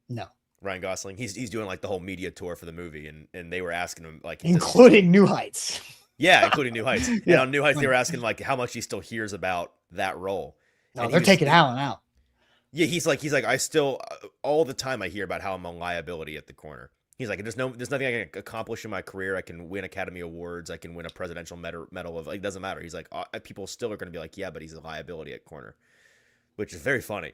No. Ryan Gosling. He's doing like the whole media tour for the movie, and they were asking him like, including New Heights. Yeah, including New Heights. And on New Heights, they were asking like how much he still hears about that role. No, they're taking Allen out. Yeah, he's like I still all the time I hear about how I'm a liability at the corner. He's like, there's nothing I can accomplish in my career. I can win Academy Awards. I can win a presidential medal of, like, it doesn't matter. He's like, people still are going to be like, yeah, but he's a liability at corner, which is very funny.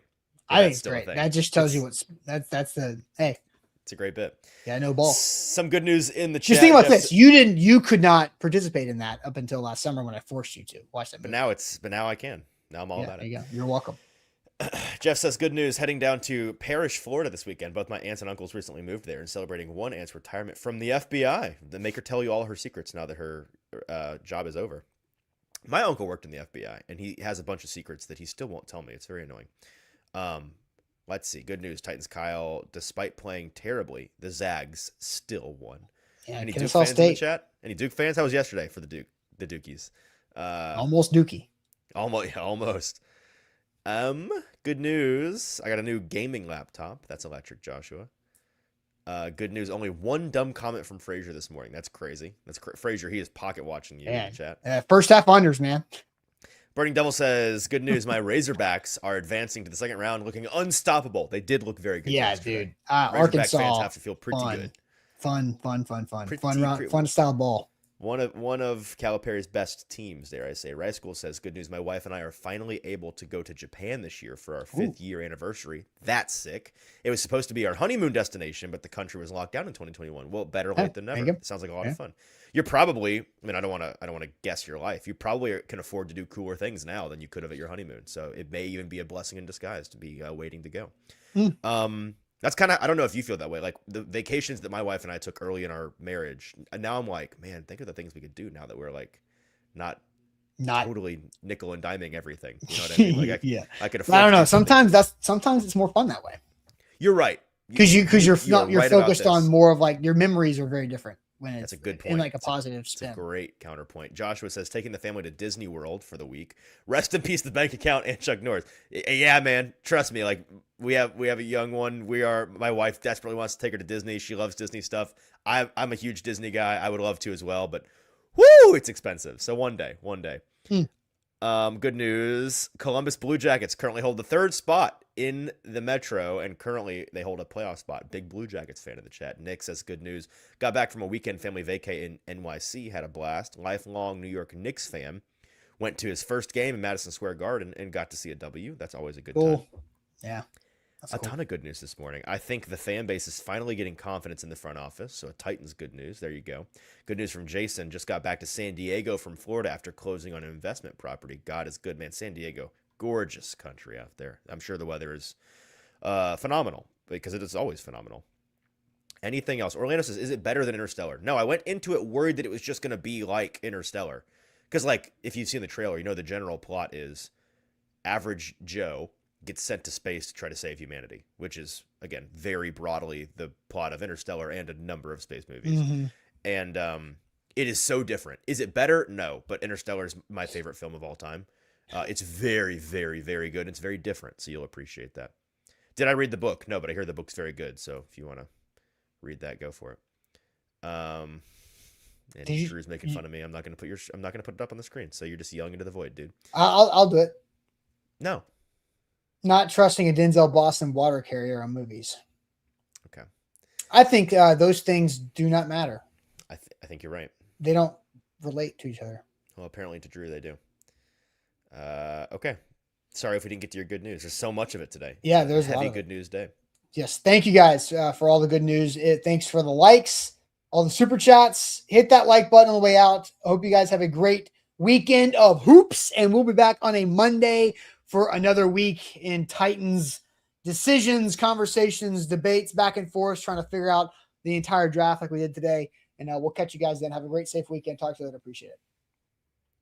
I think it's great. That just tells you that's the, hey. It's a great bit. Yeah, no ball. Some good news in the chat. Just think about this. You could not participate in that up until last summer when I forced you to watch that movie. But now I can. Now I'm all about it. There you go. You're welcome. Jeff says, good news, heading down to Parrish, Florida this weekend. Both my aunts and uncles recently moved there and celebrating one aunt's retirement from the FBI. They make her tell you all her secrets now that her job is over. My uncle worked in the FBI, and he has a bunch of secrets that he still won't tell me. It's very annoying. Let's see. Good news. Titans Kyle, despite playing terribly, the Zags still won. Yeah, Any Duke fans in the chat? Any Duke fans? How was yesterday for the Dukies? Almost Dookie. Almost. Good news. I got a new gaming laptop. That's electric, Joshua. Good news. Only one dumb comment from Frazier this morning. That's crazy. Frazier. He is pocket watching you in the chat. First half unders, man. Burning Devil says, good news. My Razorbacks are advancing to the second round, looking unstoppable. They did look very good. Yeah, yesterday. Dude. Arkansas fans have to feel pretty good. Fun style ball. One of Calipari's best teams, dare I say. Rice School says, good news, my wife and I are finally able to go to Japan this year for our 5th year anniversary. That's sick. It was supposed to be our honeymoon destination, but the country was locked down in 2021. Well, better late than never. It sounds like a lot of fun. You're probably, I mean, I don't want to guess your life. You probably can afford to do cooler things now than you could have at your honeymoon. So it may even be a blessing in disguise to be waiting to go. That's kind of, I don't know if you feel that way. Like the vacations that my wife and I took early in our marriage, and now I'm like, man, think of the things we could do now that we're like not totally nickel and diming everything. You know what I mean? Like I could afford. I don't know. Sometimes it's more fun that way. You're right. Because you're focused on more of like your memories are very different when it's that's a good point. In like a positive spin. It's a great counterpoint. Joshua says, taking the family to Disney World for the week. Rest in peace, the bank account and Chuck Norris. Yeah, man. Trust me. Like we have a young one. My wife desperately wants to take her to Disney. She loves Disney stuff. I'm a huge Disney guy. I would love to as well, but Woo! It's expensive. So one day. Hmm. Good news. Columbus Blue Jackets currently hold the 3rd spot in the Metro, and currently they hold a playoff spot. Big Blue Jackets fan of the chat. Nick says good news. Got back from a weekend family vacay in NYC. Had a blast. Lifelong New York Knicks fan. Went to his first game in Madison Square Garden and got to see a W. That's always a good time. Yeah. A ton of good news this morning. I think the fan base is finally getting confidence in the front office. So Titans good news. There you go. Good news from Jason. Just got back to San Diego from Florida after closing on an investment property. God is good, man. San Diego, gorgeous country out there. I'm sure the weather is phenomenal because it is always phenomenal. Anything else? Orlando says, is it better than Interstellar? No, I went into it worried that it was just going to be like Interstellar. Because, like, if you've seen the trailer, you know the general plot is average Joe gets sent to space to try to save humanity, which is, again, very broadly the plot of Interstellar and a number of space movies. Mm-hmm. And it is so different. Is it better? No, but Interstellar is my favorite film of all time. It's very, very, very good. It's very different, so you'll appreciate that. Did I read the book? No, but I hear the book's very good, so if you want to read that, go for it. And Drew's making fun of me. I'm not gonna put it up on the screen. So you're just yelling into the void, dude. I'll do it. No. Not trusting a Denzel Boston water carrier on movies. Okay. I think those things do not matter. I think you're right. They don't relate to each other. Well, apparently to Drew they do. Okay. Sorry if we didn't get to your good news. There's so much of it today. Yeah, there's a heavy good news day. Yes, thank you guys for all the good news. Thanks for the likes, all the super chats. Hit that like button on the way out. I hope you guys have a great weekend of hoops, and we'll be back on a Monday for another week in Titans decisions, conversations, debates, back and forth, trying to figure out the entire draft like we did today. And we'll catch you guys then. Have a great, safe weekend. Talk to you later. Appreciate it.